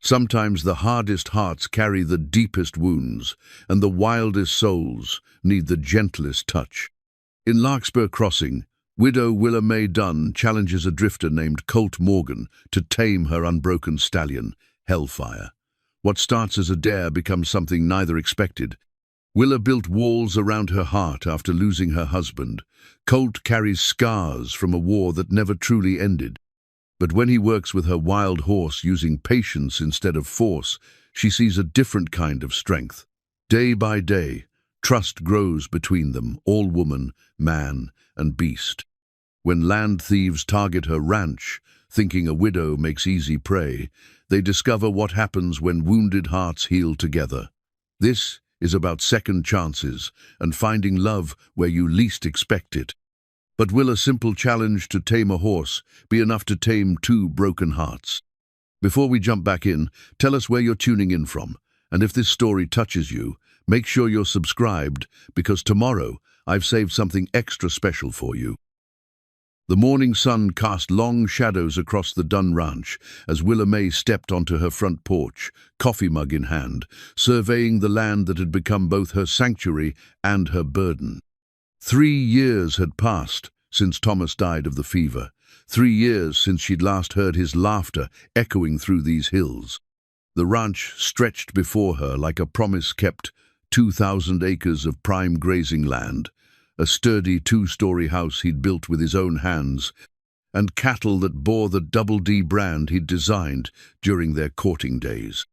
Sometimes the hardest hearts carry the deepest wounds, and the wildest souls need the gentlest touch. In Larkspur Crossing, widow Willa Mae Dunn challenges a drifter named Colt Morgan to tame her unbroken stallion, Hellfire. What starts as a dare becomes something neither expected. Willa built walls around her heart after losing her husband. Colt carries scars from a war that never truly ended. But when he works with her wild horse using patience instead of force, she sees a different kind of strength. Day by day, trust grows between them, all woman, man, and beast. When land thieves target her ranch, thinking a widow makes easy prey, they discover what happens when wounded hearts heal together. This is about second chances and finding love where you least expect it. But will a simple challenge to tame a horse be enough to tame two broken hearts? Before we jump back in, tell us where you're tuning in from, and if this story touches you, make sure you're subscribed, because tomorrow I've saved something extra special for you. The morning sun cast long shadows across the Dunn Ranch as Willa Mae stepped onto her front porch, coffee mug in hand, surveying the land that had become both her sanctuary and her burden. 3 years had passed since Thomas died of the fever. 3 years since she'd last heard his laughter echoing through these hills. The ranch stretched before her like a promise kept, 2,000 acres of prime grazing land, a sturdy 2-story house he'd built with his own hands, and cattle that bore the Double D brand he'd designed during their courting days.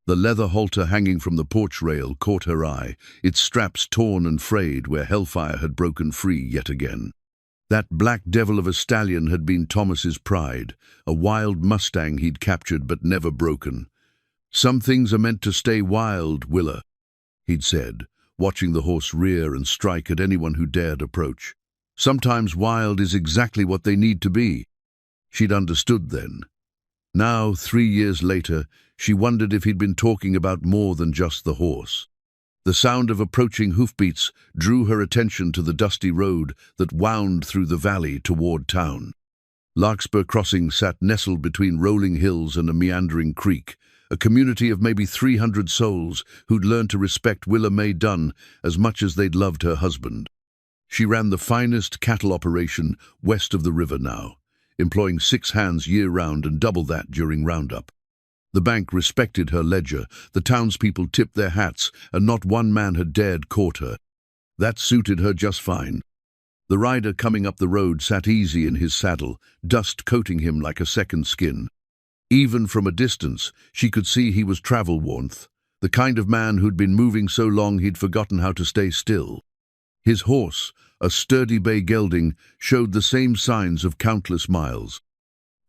The leather halter hanging from the porch rail caught her eye, its straps torn and frayed where Hellfire had broken free yet again. That black devil of a stallion had been Thomas's pride, a wild Mustang he'd captured but never broken. "Some things are meant to stay wild, Willa," he'd said, watching the horse rear and strike at anyone who dared approach. "Sometimes wild is exactly what they need to be." She'd understood then. Now, 3 years later, she wondered if he'd been talking about more than just the horse. The sound of approaching hoofbeats drew her attention to the dusty road that wound through the valley toward town. Larkspur Crossing sat nestled between rolling hills and a meandering creek, a community of maybe 300 souls who'd learned to respect Willa Mae Dunn as much as they'd loved her husband. She ran the finest cattle operation west of the river now, employing 6 hands year-round and double that during roundup. The bank respected her ledger, the townspeople tipped their hats, and not one man had dared court her. That suited her just fine. The rider coming up the road sat easy in his saddle, dust coating him like a second skin. Even from a distance, she could see he was travel-worn, the kind of man who'd been moving so long he'd forgotten how to stay still. His horse, a sturdy bay gelding, showed the same signs of countless miles.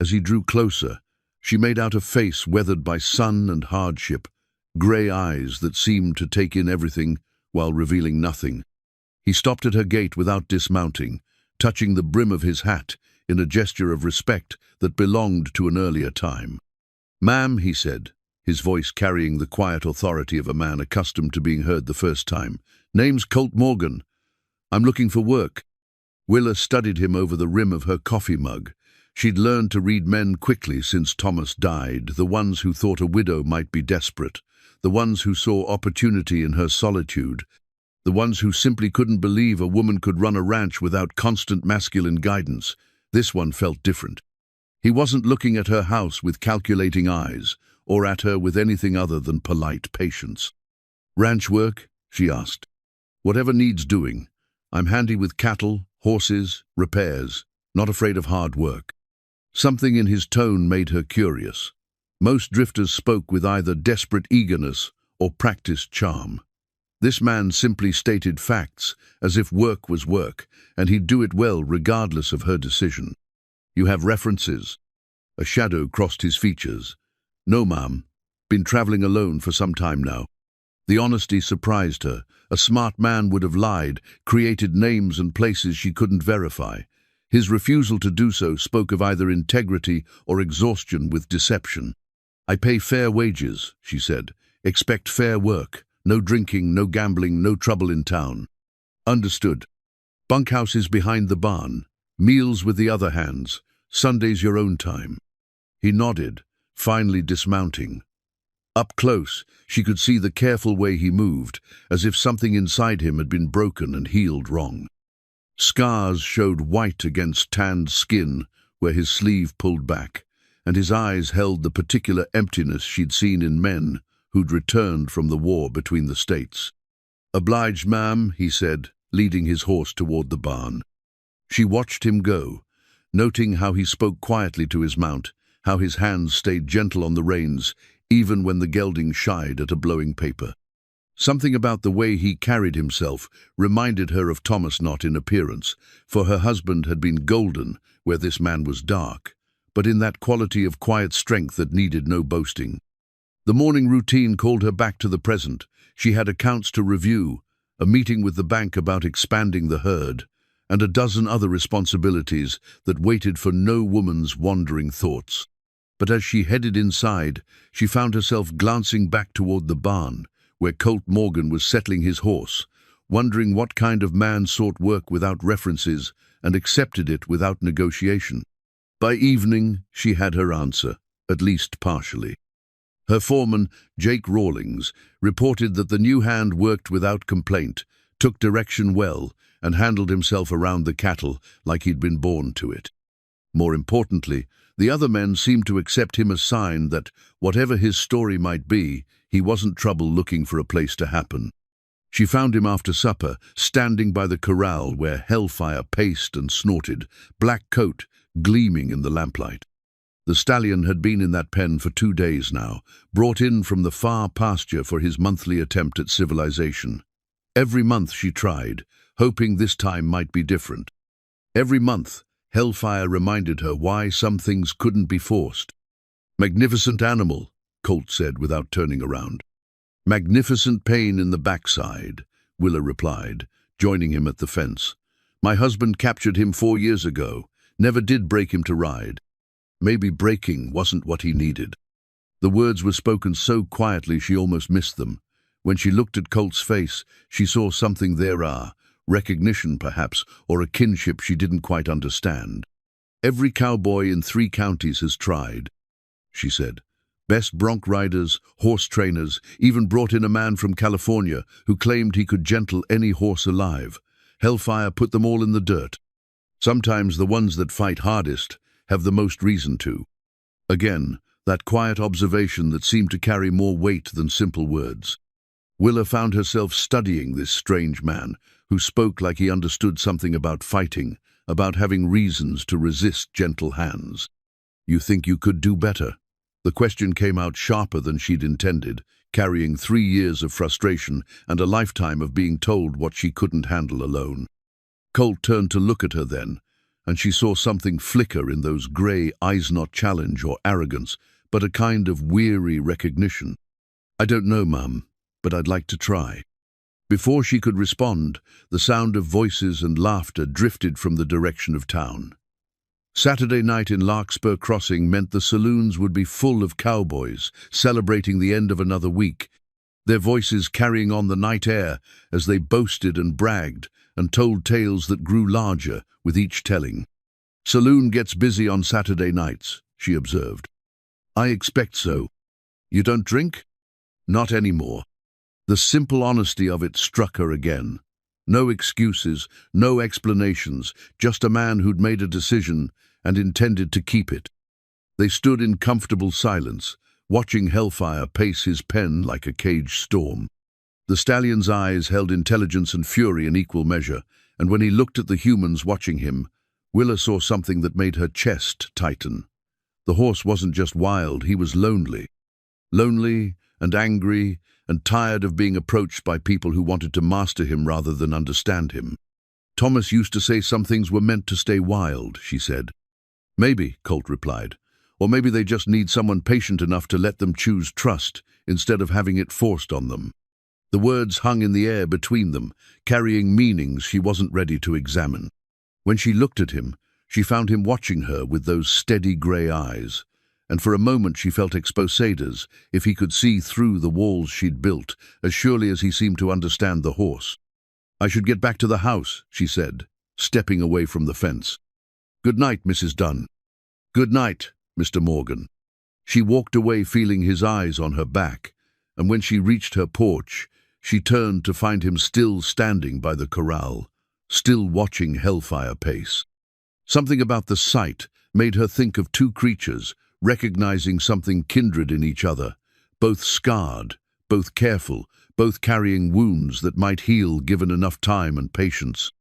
As he drew closer, she made out a face weathered by sun and hardship, grey eyes that seemed to take in everything while revealing nothing. He stopped at her gate without dismounting, touching the brim of his hat in a gesture of respect that belonged to an earlier time. "Ma'am," he said, his voice carrying the quiet authority of a man accustomed to being heard the first time. "Name's Colt Morgan. I'm looking for work." Willa studied him over the rim of her coffee mug. She'd learned to read men quickly since Thomas died, the ones who thought a widow might be desperate, the ones who saw opportunity in her solitude, the ones who simply couldn't believe a woman could run a ranch without constant masculine guidance. This one felt different. He wasn't looking at her house with calculating eyes, or at her with anything other than polite patience. "Ranch work?" she asked. "Whatever needs doing. I'm handy with cattle, horses, repairs, not afraid of hard work." Something in his tone made her curious. Most drifters spoke with either desperate eagerness or practiced charm. This man simply stated facts, as if work was work, and he'd do it well regardless of her decision. "You have references?" A shadow crossed his features. "No, ma'am. Been traveling alone for some time now." The honesty surprised her. A smart man would have lied, created names and places she couldn't verify. His refusal to do so spoke of either integrity or exhaustion with deception. "I pay fair wages," she said. "Expect fair work. No drinking, no gambling, no trouble in town." "Understood. Bunkhouses behind the barn. Meals with the other hands. Sundays your own time." He nodded, finally dismounting. Up close, she could see the careful way he moved, as if something inside him had been broken and healed wrong. Scars showed white against tanned skin where his sleeve pulled back, and his eyes held the particular emptiness she'd seen in men who'd returned from the war between the states. "Obliged, ma'am," he said, leading his horse toward the barn. She watched him go, noting how he spoke quietly to his mount, how his hands stayed gentle on the reins, even when the gelding shied at a blowing paper. Something about the way he carried himself reminded her of Thomas, not in appearance, for her husband had been golden where this man was dark, but in that quality of quiet strength that needed no boasting. The morning routine called her back to the present. She had accounts to review, a meeting with the bank about expanding the herd, and a dozen other responsibilities that waited for no woman's wandering thoughts. But as she headed inside, she found herself glancing back toward the barn, where Colt Morgan was settling his horse, wondering what kind of man sought work without references and accepted it without negotiation. By evening, she had her answer, at least partially. Her foreman, Jake Rawlings, reported that the new hand worked without complaint, took direction well, and handled himself around the cattle like he'd been born to it. More importantly, the other men seemed to accept him as sign that, whatever his story might be, he wasn't trouble looking for a place to happen. She found him after supper, standing by the corral where Hellfire paced and snorted, black coat gleaming in the lamplight. The stallion had been in that pen for 2 days now, brought in from the far pasture for his monthly attempt at civilization. Every month she tried, hoping this time might be different. Every month, Hellfire reminded her why some things couldn't be forced. "Magnificent animal," Colt said without turning around. "Magnificent pain in the backside," Willa replied, joining him at the fence. "My husband captured him 4 years ago, never did break him to ride. Maybe breaking wasn't what he needed." The words were spoken so quietly she almost missed them. When she looked at Colt's face, she saw something there, recognition perhaps, or a kinship she didn't quite understand. "Every cowboy in 3 counties has tried," she said. "Best bronc riders, horse trainers, even brought in a man from California who claimed he could gentle any horse alive. Hellfire put them all in the dirt. Sometimes the ones that fight hardest have the most reason to." Again, that quiet observation that seemed to carry more weight than simple words. Willa found herself studying this strange man, who spoke like he understood something about fighting, about having reasons to resist gentle hands. "You think you could do better?" The question came out sharper than she'd intended, carrying 3 years of frustration and a lifetime of being told what she couldn't handle alone. Colt turned to look at her then, and she saw something flicker in those grey eyes, not challenge or arrogance, but a kind of weary recognition. "I don't know, Mum, but I'd like to try." Before she could respond, the sound of voices and laughter drifted from the direction of town. Saturday night in Larkspur Crossing meant the saloons would be full of cowboys, celebrating the end of another week, their voices carrying on the night air as they boasted and bragged and told tales that grew larger with each telling. "Saloon gets busy on Saturday nights," she observed. "I expect so. You don't drink?" "Not anymore." The simple honesty of it struck her again. No excuses, no explanations, just a man who'd made a decision and intended to keep it. They stood in comfortable silence, watching Hellfire pace his pen like a caged storm. The stallion's eyes held intelligence and fury in equal measure, and when he looked at the humans watching him, Willa saw something that made her chest tighten. The horse wasn't just wild, he was lonely. Lonely and angry and tired of being approached by people who wanted to master him rather than understand him. "Thomas used to say some things were meant to stay wild," she said. "Maybe," Colt replied. "Or maybe they just need someone patient enough to let them choose trust instead of having it forced on them." The words hung in the air between them, carrying meanings she wasn't ready to examine. When she looked at him, she found him watching her with those steady grey eyes, and for a moment she felt exposed, as if he could see through the walls she'd built, as surely as he seemed to understand the horse. "I should get back to the house," she said, stepping away from the fence. "Good night, Mrs. Dunn." "Good night, Mr. Morgan." She walked away feeling his eyes on her back, and when she reached her porch, she turned to find him still standing by the corral, still watching Hellfire pace. Something about the sight made her think of two creatures, recognizing something kindred in each other, both scarred, both careful, both carrying wounds that might heal given enough time and patience.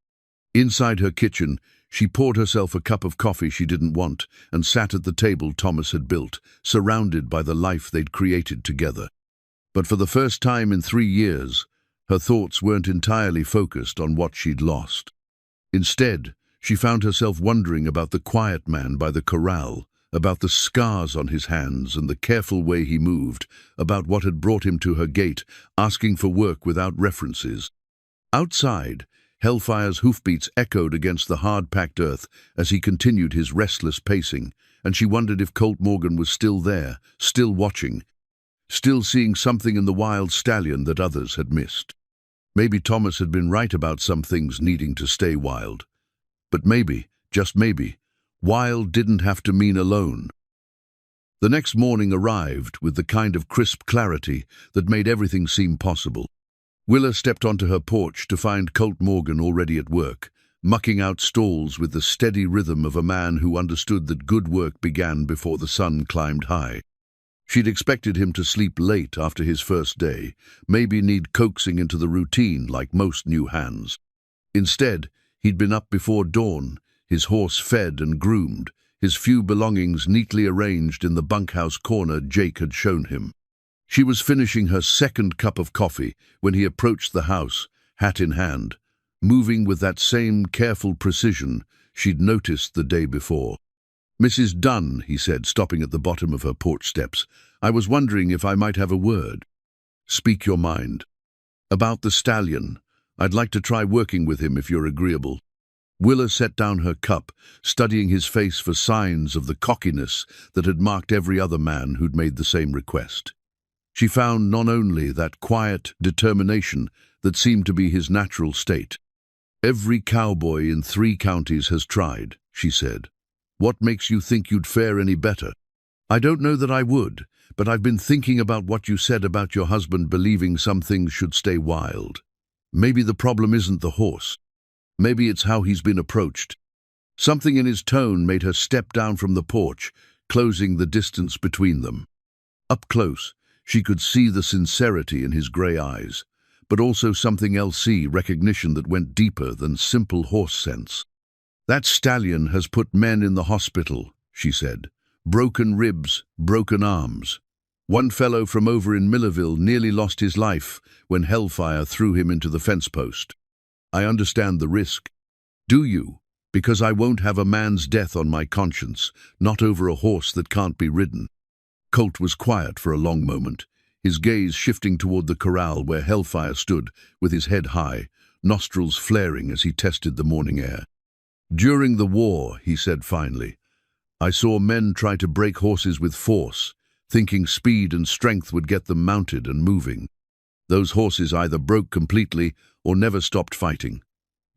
Inside her kitchen, she poured herself a cup of coffee she didn't want and sat at the table Thomas had built, surrounded by the life they'd created together. But for the first time in 3 years, her thoughts weren't entirely focused on what she'd lost. Instead, she found herself wondering about the quiet man by the corral, about the scars on his hands and the careful way he moved, about what had brought him to her gate, asking for work without references. Outside, Hellfire's hoofbeats echoed against the hard-packed earth as he continued his restless pacing, and she wondered if Colt Morgan was still there, still watching, still seeing something in the wild stallion that others had missed. Maybe Thomas had been right about some things needing to stay wild. But maybe, just maybe, wild didn't have to mean alone. The next morning arrived with the kind of crisp clarity that made everything seem possible. Willa stepped onto her porch to find Colt Morgan already at work, mucking out stalls with the steady rhythm of a man who understood that good work began before the sun climbed high. She'd expected him to sleep late after his first day, maybe need coaxing into the routine like most new hands. Instead, he'd been up before dawn, his horse fed and groomed, his few belongings neatly arranged in the bunkhouse corner Jake had shown him. She was finishing her second cup of coffee when he approached the house, hat in hand, moving with that same careful precision she'd noticed the day before. "Mrs. Dunn," he said, stopping at the bottom of her porch steps, "I was wondering if I might have a word." "Speak your mind." "About the stallion. I'd like to try working with him if you're agreeable." Willa set down her cup, studying his face for signs of the cockiness that had marked every other man who'd made the same request. She found not only that quiet determination that seemed to be his natural state. "Every cowboy in 3 counties has tried," she said. "What makes you think you'd fare any better?" "I don't know that I would, but I've been thinking about what you said about your husband believing some things should stay wild. Maybe the problem isn't the horse. Maybe it's how he's been approached." Something in his tone made her step down from the porch, closing the distance between them. Up close, she could see the sincerity in his grey eyes, but also something else, recognition that went deeper than simple horse sense. "That stallion has put men in the hospital," she said. "Broken ribs, broken arms. One fellow from over in Millerville nearly lost his life when Hellfire threw him into the fence post. I understand the risk." "Do you? Because I won't have a man's death on my conscience, not over a horse that can't be ridden." Colt was quiet for a long moment, his gaze shifting toward the corral where Hellfire stood, with his head high, nostrils flaring as he tested the morning air. "During the war," he said finally, "I saw men try to break horses with force, thinking speed and strength would get them mounted and moving. Those horses either broke completely or never stopped fighting.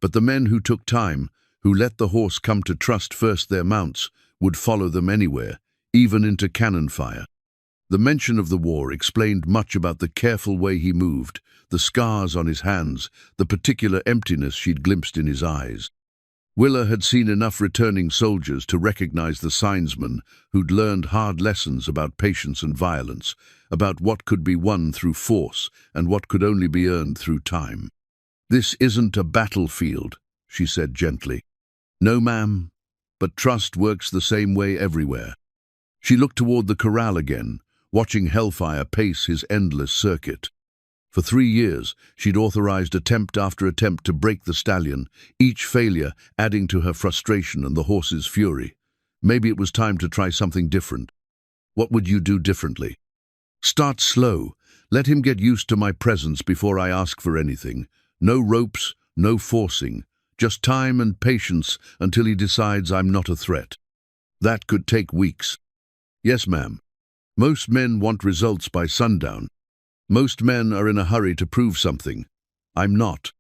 But the men who took time, who let the horse come to trust first their mounts, would follow them anywhere, even into cannon fire." The mention of the war explained much about the careful way he moved, the scars on his hands, the particular emptiness she'd glimpsed in his eyes. Willa had seen enough returning soldiers to recognize the signsman who'd learned hard lessons about patience and violence, about what could be won through force and what could only be earned through time. "This isn't a battlefield," she said gently. "No, ma'am, but trust works the same way everywhere." She looked toward the corral again, watching Hellfire pace his endless circuit. For 3 years, she'd authorized attempt after attempt to break the stallion, each failure adding to her frustration and the horse's fury. Maybe it was time to try something different. "What would you do differently?" "Start slow. Let him get used to my presence before I ask for anything. No ropes, no forcing. Just time and patience until he decides I'm not a threat." "That could take weeks." "Yes, ma'am. Most men want results by sundown. Most men are in a hurry to prove something. I'm not."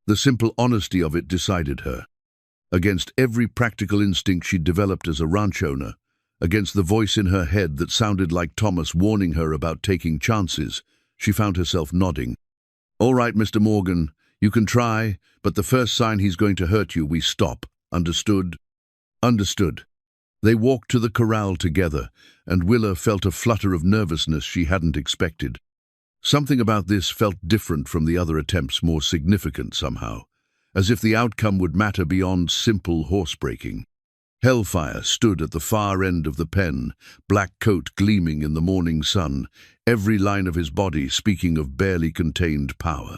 The simple honesty of it decided her. Against every practical instinct she'd developed as a ranch owner, Against the voice in her head that sounded like Thomas warning her about taking chances, she found herself nodding. "All right, Mr. Morgan, you can try, but the first sign he's going to hurt you, we stop. Understood?" Understood. They walked to the corral together, and Willa felt a flutter of nervousness she hadn't expected. Something about this felt different from the other attempts, more significant somehow, as if the outcome would matter beyond simple horsebreaking. Hellfire stood at the far end of the pen, black coat gleaming in the morning sun, every line of his body speaking of barely contained power.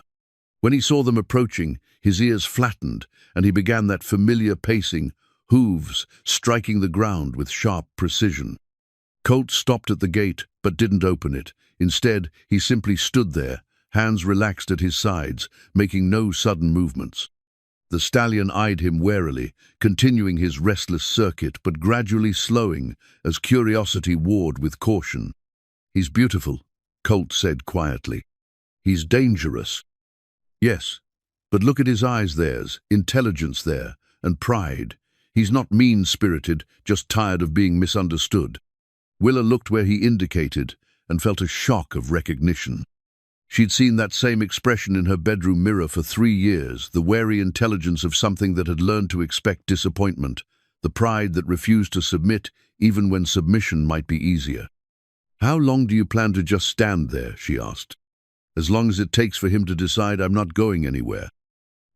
When he saw them approaching, his ears flattened, and he began that familiar pacing, hooves striking the ground with sharp precision. Colt stopped at the gate, but didn't open it. Instead, he simply stood there, hands relaxed at his sides, making no sudden movements. The stallion eyed him warily, continuing his restless circuit, but gradually slowing as curiosity warred with caution. "He's beautiful," Colt said quietly. "He's dangerous." "Yes, but look at his eyes, there's intelligence there, and pride. He's not mean-spirited, just tired of being misunderstood." Willa looked where he indicated and felt a shock of recognition. She'd seen that same expression in her bedroom mirror for 3 years, the wary intelligence of something that had learned to expect disappointment, the pride that refused to submit even when submission might be easier. "How long do you plan to just stand there?" she asked. "As long as it takes for him to decide I'm not going anywhere."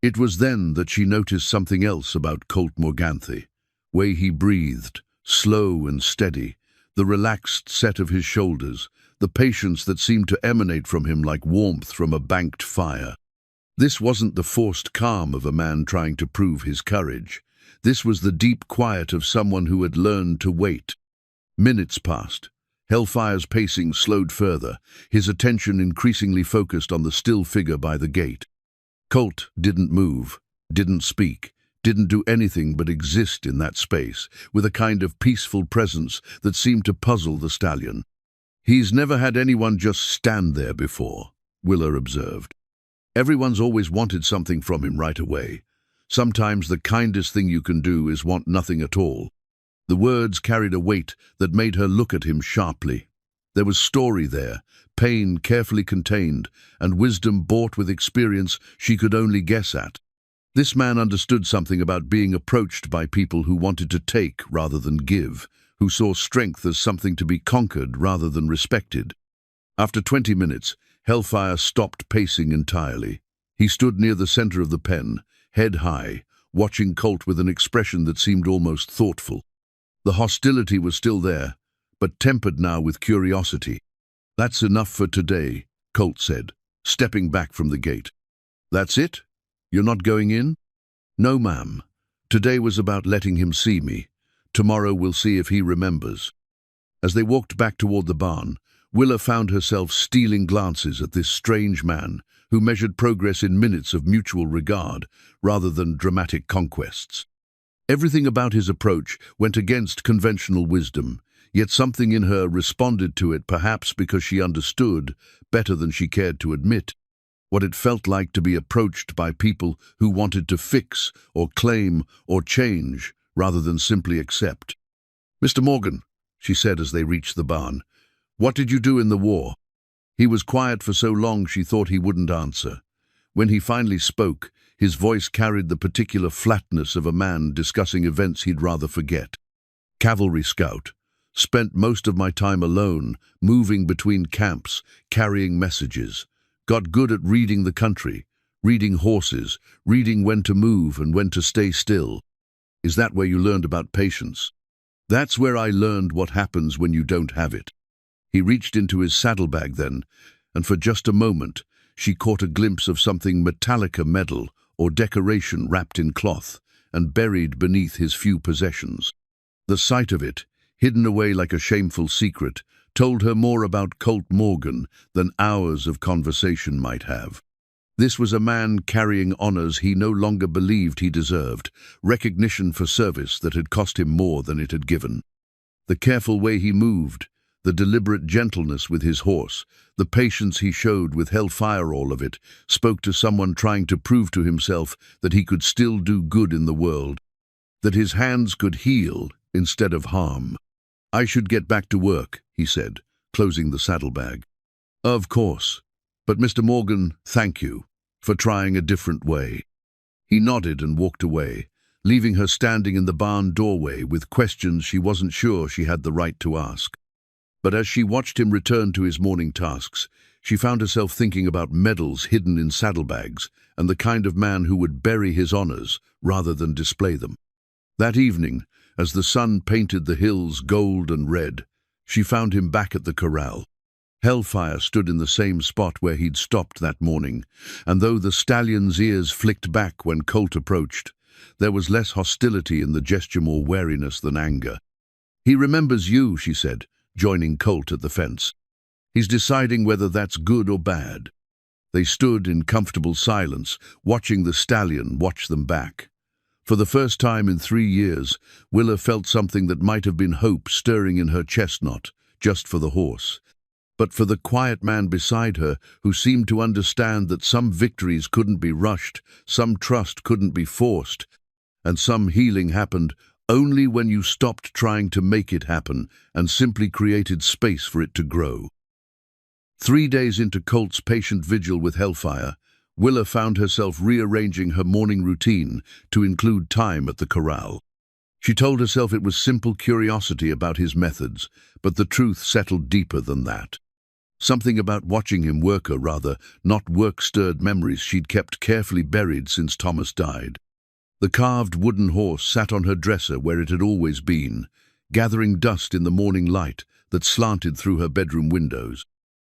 It was then that she noticed something else about Colt Morganthe. Way he breathed, slow and steady, the relaxed set of his shoulders, the patience that seemed to emanate from him like warmth from a banked fire. This wasn't the forced calm of a man trying to prove his courage. This was the deep quiet of someone who had learned to wait. Minutes passed. Hellfire's pacing slowed further, his attention increasingly focused on the still figure by the gate. Colt didn't move, didn't speak, didn't do anything but exist in that space, with a kind of peaceful presence that seemed to puzzle the stallion. "He's never had anyone just stand there before," Willa observed. "Everyone's always wanted something from him right away. Sometimes the kindest thing you can do is want nothing at all." The words carried a weight that made her look at him sharply. There was story there, pain carefully contained, and wisdom bought with experience she could only guess at. This man understood something about being approached by people who wanted to take rather than give, who saw strength as something to be conquered rather than respected. After 20 minutes, Hellfire stopped pacing entirely. He stood near the center of the pen, head high, watching Colt with an expression that seemed almost thoughtful. The hostility was still there, but tempered now with curiosity. "That's enough for today," Colt said, stepping back from the gate. "That's it? You're not going in?" "No, ma'am. Today was about letting him see me. Tomorrow we'll see if he remembers." As they walked back toward the barn, Willa found herself stealing glances at this strange man who measured progress in minutes of mutual regard rather than dramatic conquests. Everything about his approach went against conventional wisdom, yet something in her responded to it, perhaps because she understood, better than she cared to admit, what it felt like to be approached by people who wanted to fix or claim or change rather than simply accept. "Mr. Morgan," she said as they reached the barn, "what did you do in the war?" He was quiet for so long she thought he wouldn't answer. When he finally spoke, his voice carried the particular flatness of a man discussing events he'd rather forget. "Cavalry scout. Spent most of my time alone, moving between camps, carrying messages. Got good at reading the country, reading horses, reading when to move and when to stay still." "Is that where you learned about patience?" "That's where I learned what happens when you don't have it." He reached into his saddlebag then, and for just a moment, she caught a glimpse of something metallic, a medal or decoration wrapped in cloth and buried beneath his few possessions. The sight of it, hidden away like a shameful secret, told her more about Colt Morgan than hours of conversation might have. This was a man carrying honors he no longer believed he deserved, recognition for service that had cost him more than it had given. The careful way he moved, the deliberate gentleness with his horse, the patience he showed with Hellfire, all of it spoke to someone trying to prove to himself that he could still do good in the world, that his hands could heal instead of harm. "I should get back to work," he said, closing the saddlebag. "Of course. But Mr. Morgan, thank you for trying a different way." He nodded and walked away, leaving her standing in the barn doorway with questions she wasn't sure she had the right to ask. But as she watched him return to his morning tasks, she found herself thinking about medals hidden in saddlebags and the kind of man who would bury his honors rather than display them. That evening, as the sun painted the hills gold and red, she found him back at the corral. Hellfire stood in the same spot where he'd stopped that morning, and though the stallion's ears flicked back when Colt approached, there was less hostility in the gesture, more wariness than anger. "He remembers you," she said, joining Colt at the fence. "He's deciding whether that's good or bad." They stood in comfortable silence, watching the stallion watch them back. For the first time in 3 years, Willa felt something that might have been hope stirring in her chest, not just for the horse, but for the quiet man beside her who seemed to understand that some victories couldn't be rushed, some trust couldn't be forced, and some healing happened only when you stopped trying to make it happen and simply created space for it to grow. 3 days into Colt's patient vigil with Hellfire, Willa found herself rearranging her morning routine to include time at the corral. She told herself it was simple curiosity about his methods, but the truth settled deeper than that. Something about watching him work, or rather, not work, stirred memories she'd kept carefully buried since Thomas died. The carved wooden horse sat on her dresser where it had always been, gathering dust in the morning light that slanted through her bedroom windows.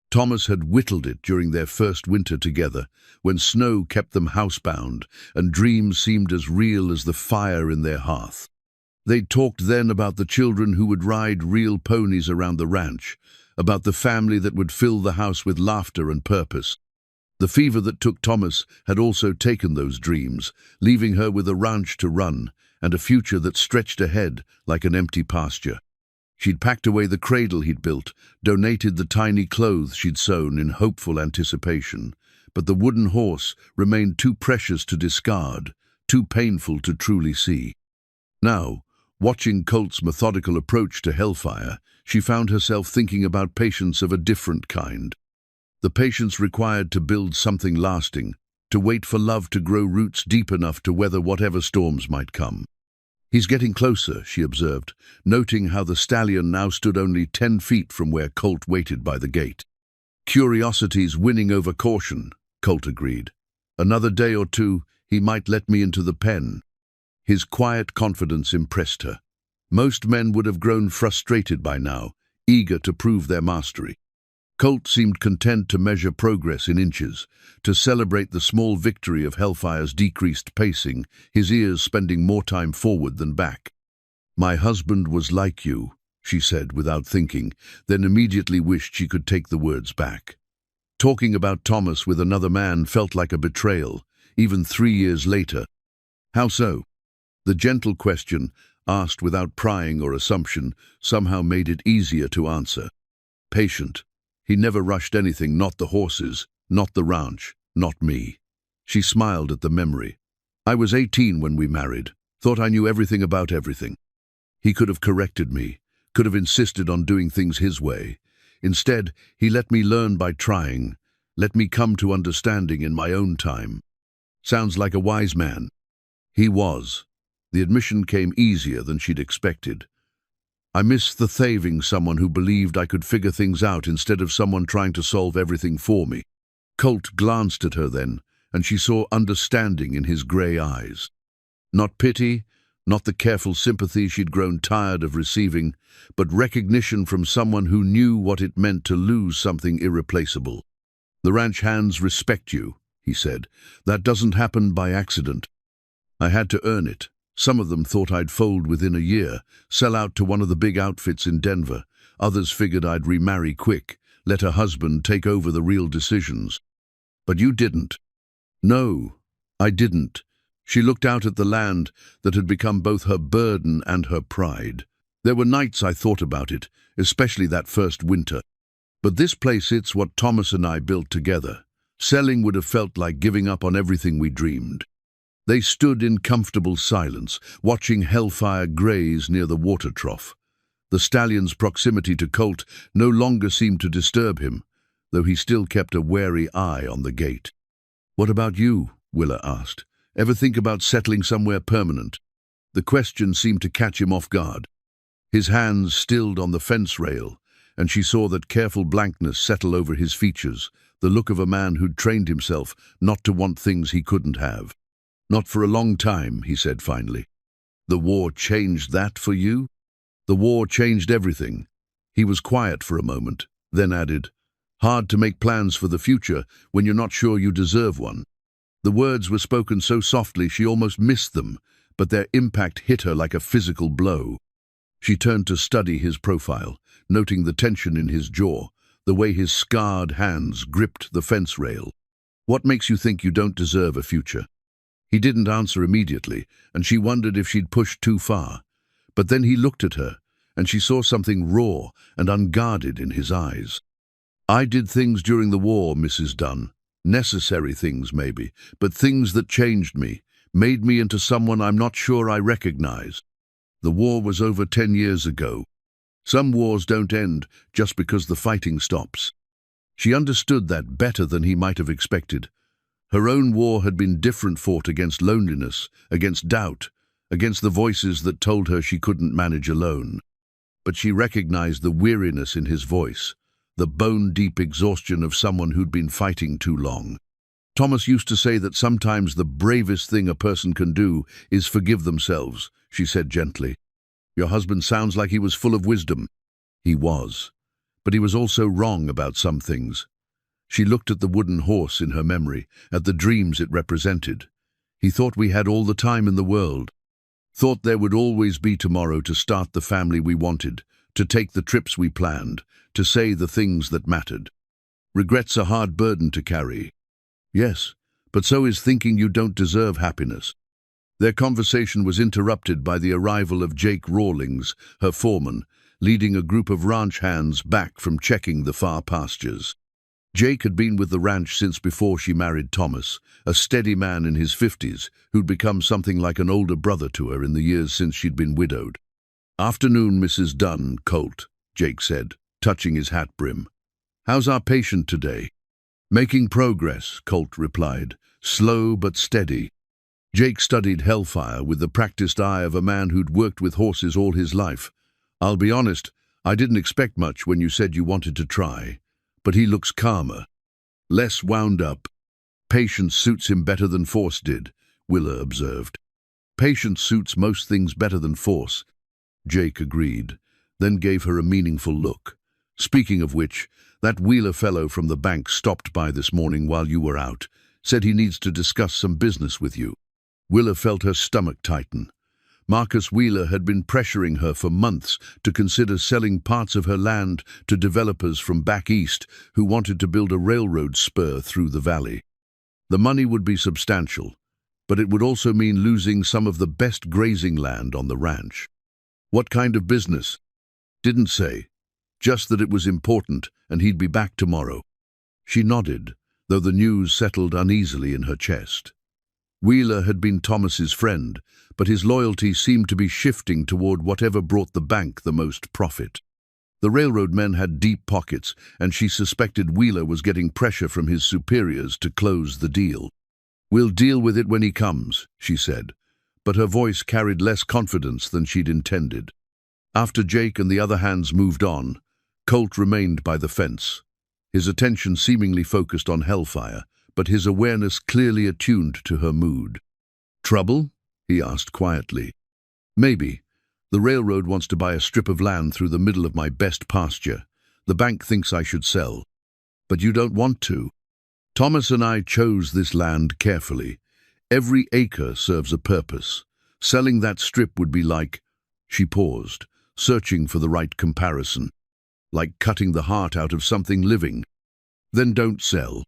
Thomas had whittled it during their first winter together, when snow kept them housebound and dreams seemed as real as the fire in their hearth. They'd talked then about the children who would ride real ponies around the ranch, about the family that would fill the house with laughter and purpose. The fever that took Thomas had also taken those dreams, leaving her with a ranch to run and a future that stretched ahead like an empty pasture. She'd packed away the cradle he'd built, donated the tiny clothes she'd sewn in hopeful anticipation, but the wooden horse remained too precious to discard, too painful to truly see. Now, watching Colt's methodical approach to Hellfire, she found herself thinking about patience of a different kind. The patience required to build something lasting, to wait for love to grow roots deep enough to weather whatever storms might come. "He's getting closer," she observed, noting how the stallion now stood only 10 feet from where Colt waited by the gate. "Curiosity's winning over caution," Colt agreed. "Another day or two, he might let me into the pen." His quiet confidence impressed her. Most men would have grown frustrated by now, eager to prove their mastery. Colt seemed content to measure progress in inches, to celebrate the small victory of Hellfire's decreased pacing, his ears spending more time forward than back. "My husband was like you," she said without thinking, then immediately wished she could take the words back. Talking about Thomas with another man felt like a betrayal, even 3 years later. "How so?" The gentle question, asked without prying or assumption, somehow made it easier to answer. "Patient. He never rushed anything, not the horses, not the ranch, not me." She smiled at the memory. "I was 18 when we married, thought I knew everything about everything. He could have corrected me, could have insisted on doing things his way. Instead, he let me learn by trying, let me come to understanding in my own time." Sounds like a wise man. He was. The admission came easier than she'd expected. "I miss the thieving someone who believed I could figure things out instead of someone trying to solve everything for me." Colt glanced at her then, and she saw understanding in his grey eyes. Not pity, not the careful sympathy she'd grown tired of receiving, but recognition from someone who knew what it meant to lose something irreplaceable. "The ranch hands respect you," he said. "That doesn't happen by accident. I had to earn it. Some of them thought I'd fold within a year, sell out to one of the big outfits in Denver. Others figured I'd remarry quick, let a husband take over the real decisions. But you didn't." "No, I didn't." She looked out at the land that had become both her burden and her pride. "There were nights I thought about it, especially that first winter. But this place, it's what Thomas and I built together. Selling would have felt like giving up on everything we dreamed." They stood in comfortable silence, watching Hellfire graze near the water trough. The stallion's proximity to Colt no longer seemed to disturb him, though he still kept a wary eye on the gate. "What about you?" Willa asked. "Ever think about settling somewhere permanent?" The question seemed to catch him off guard. His hands stilled on the fence rail, and she saw that careful blankness settle over his features, the look of a man who'd trained himself not to want things he couldn't have. "Not for a long time," he said finally. "The war changed that for you?" "The war changed everything." He was quiet for a moment, then added, "Hard to make plans for the future when you're not sure you deserve one." The words were spoken so softly she almost missed them, but their impact hit her like a physical blow. She turned to study his profile, noting the tension in his jaw, the way his scarred hands gripped the fence rail. "What makes you think you don't deserve a future?" He didn't answer immediately, and she wondered if she'd pushed too far. But then he looked at her, and she saw something raw and unguarded in his eyes. "I did things during the war, Mrs. Dunn. Necessary things, maybe, but things that changed me, made me into someone I'm not sure I recognize. The war was over 10 years ago. Some wars don't end just because the fighting stops." She understood that better than he might have expected. Her own war had been different, fought against loneliness, against doubt, against the voices that told her she couldn't manage alone. But she recognized the weariness in his voice, the bone-deep exhaustion of someone who'd been fighting too long. "Thomas used to say that sometimes the bravest thing a person can do is forgive themselves," she said gently. "Your husband sounds like he was full of wisdom." He was, but he was also wrong about some things. She looked at the wooden horse in her memory, at the dreams it represented. He thought we had all the time in the world. Thought there would always be tomorrow to start the family we wanted, to take the trips we planned, to say the things that mattered. Regret's a hard burden to carry. Yes, but so is thinking you don't deserve happiness. Their conversation was interrupted by the arrival of Jake Rawlings, her foreman, leading a group of ranch hands back from checking the far pastures. Jake had been with the ranch since before she married Thomas, a steady man in his 50s who'd become something like an older brother to her in the years since she'd been widowed. "Afternoon, Mrs. Dunn, Colt," Jake said, touching his hat brim. "How's our patient today?" "Making progress," Colt replied, slow but steady. Jake studied Hellfire with the practiced eye of a man who'd worked with horses all his life. "I'll be honest, I didn't expect much when you said you wanted to try. But he looks calmer, less wound up. Patience suits him better than force did," Willa observed. "Patience suits most things better than force," Jake agreed, then gave her a meaningful look. "Speaking of which, that Wheeler fellow from the bank stopped by this morning while you were out, said he needs to discuss some business with you." Willa felt her stomach tighten. Marcus Wheeler had been pressuring her for months to consider selling parts of her land to developers from back east who wanted to build a railroad spur through the valley. The money would be substantial, but it would also mean losing some of the best grazing land on the ranch. "What kind of business?" "Didn't say. Just that it was important and he'd be back tomorrow." She nodded, though the news settled uneasily in her chest. Wheeler had been Thomas's friend, but his loyalty seemed to be shifting toward whatever brought the bank the most profit. The railroad men had deep pockets, and she suspected Wheeler was getting pressure from his superiors to close the deal. "We'll deal with it when he comes," she said, but her voice carried less confidence than she'd intended. After Jake and the other hands moved on, Colt remained by the fence, his attention seemingly focused on Hellfire, but his awareness clearly attuned to her mood. "Trouble?" he asked quietly. "Maybe. The railroad wants to buy a strip of land through the middle of my best pasture. The bank thinks I should sell. But you don't want to. Thomas and I chose this land carefully. Every acre serves a purpose. Selling that strip would be like—" She paused, searching for the right comparison. "Like cutting the heart out of something living." "Then don't sell."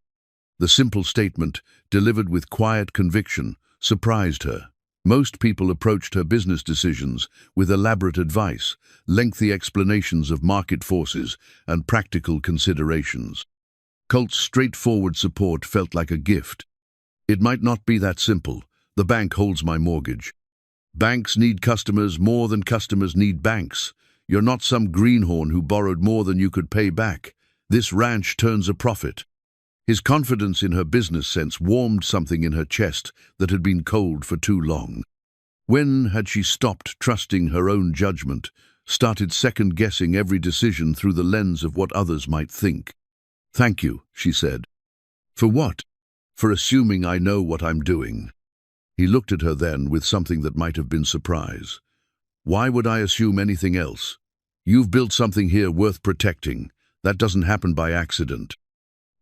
The simple statement, delivered with quiet conviction, surprised her. Most people approached her business decisions with elaborate advice, lengthy explanations of market forces, and practical considerations. Colt's straightforward support felt like a gift. "It might not be that simple. The bank holds my mortgage." "Banks need customers more than customers need banks. You're not some greenhorn who borrowed more than you could pay back. This ranch turns a profit." His confidence in her business sense warmed something in her chest that had been cold for too long. When had she stopped trusting her own judgment, started second-guessing every decision through the lens of what others might think? "Thank you," she said. "For what?" "For assuming I know what I'm doing." He looked at her then with something that might have been surprise. "Why would I assume anything else? You've built something here worth protecting. That doesn't happen by accident."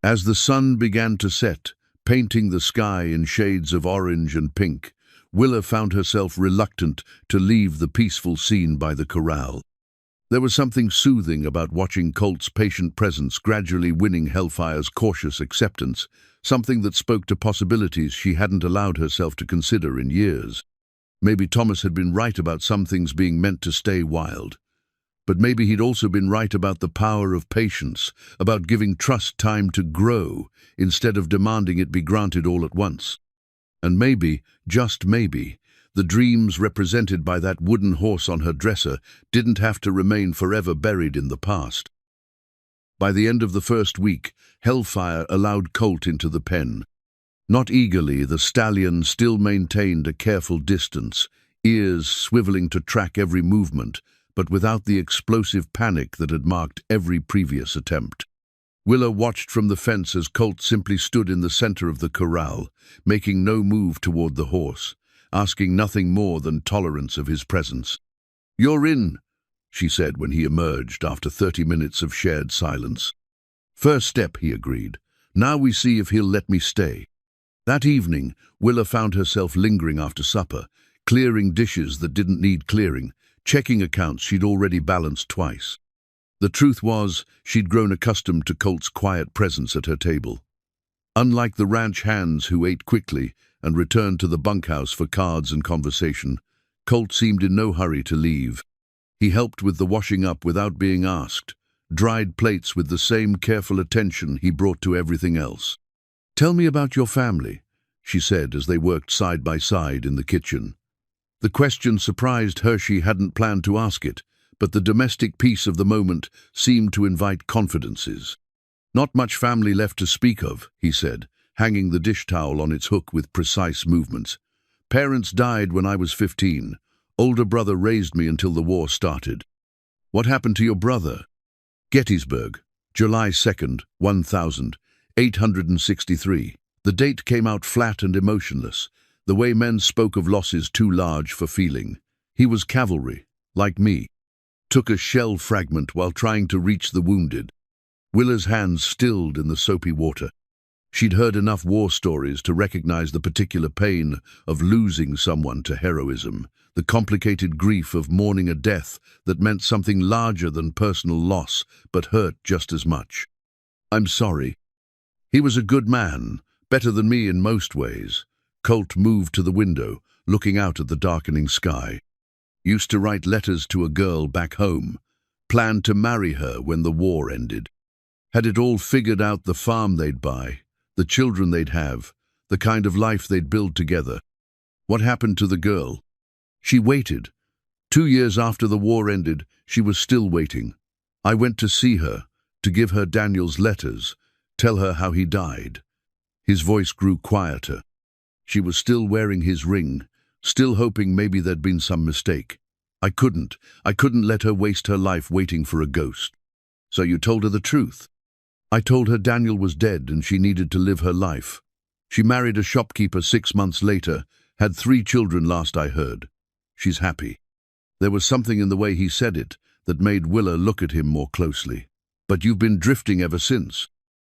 As the sun began to set, painting the sky in shades of orange and pink, Willa found herself reluctant to leave the peaceful scene by the corral. There was something soothing about watching Colt's patient presence gradually winning Hellfire's cautious acceptance, something that spoke to possibilities she hadn't allowed herself to consider in years. Maybe Thomas had been right about some things being meant to stay wild. But maybe he'd also been right about the power of patience, about giving trust time to grow instead of demanding it be granted all at once. And maybe, just maybe, the dreams represented by that wooden horse on her dresser didn't have to remain forever buried in the past. By the end of the first week, Hellfire allowed Colt into the pen. Not eagerly, the stallion still maintained a careful distance, ears swiveling to track every movement, but without the explosive panic that had marked every previous attempt. Willa watched from the fence as Colt simply stood in the center of the corral, making no move toward the horse, asking nothing more than tolerance of his presence. "You're in," she said when he emerged after 30 minutes of shared silence. "First step," he agreed. "Now we see if he'll let me stay." That evening, Willa found herself lingering after supper, clearing dishes that didn't need clearing, checking accounts she'd already balanced twice. The truth was, she'd grown accustomed to Colt's quiet presence at her table. Unlike the ranch hands who ate quickly and returned to the bunkhouse for cards and conversation, Colt seemed in no hurry to leave. He helped with the washing up without being asked, dried plates with the same careful attention he brought to everything else. "Tell me about your family," she said as they worked side by side in the kitchen. The question surprised her. She hadn't planned to ask it, but the domestic peace of the moment seemed to invite confidences. "Not much family left to speak of," he said, hanging the dish towel on its hook with precise movements. "Parents died when I was 15. Older brother raised me until the war started." "What happened to your brother?" "Gettysburg, July 2nd, 1863. The date came out flat and emotionless, the way men spoke of losses too large for feeling. He was cavalry, like me. Took a shell fragment while trying to reach the wounded." Willa's hands stilled in the soapy water. She'd heard enough war stories to recognize the particular pain of losing someone to heroism, the complicated grief of mourning a death that meant something larger than personal loss, but hurt just as much. "I'm sorry. He was a good man, better than me in most ways." Colt moved to the window, looking out at the darkening sky. "Used to write letters to a girl back home. Planned to marry her when the war ended. Had it all figured out, the farm they'd buy, the children they'd have, the kind of life they'd build together. What happened to the girl?" "She waited. 2 years after the war ended, she was still waiting. I went to see her, to give her Daniel's letters, tell her how he died." His voice grew quieter. She was still wearing his ring, still hoping maybe there'd been some mistake. I couldn't let her waste her life waiting for a ghost." "So you told her the truth?" "I told her Daniel was dead and she needed to live her life. She married a shopkeeper 6 months later, had 3 children last I heard. She's happy." There was something in the way he said it that made Willa look at him more closely. "But you've been drifting ever since."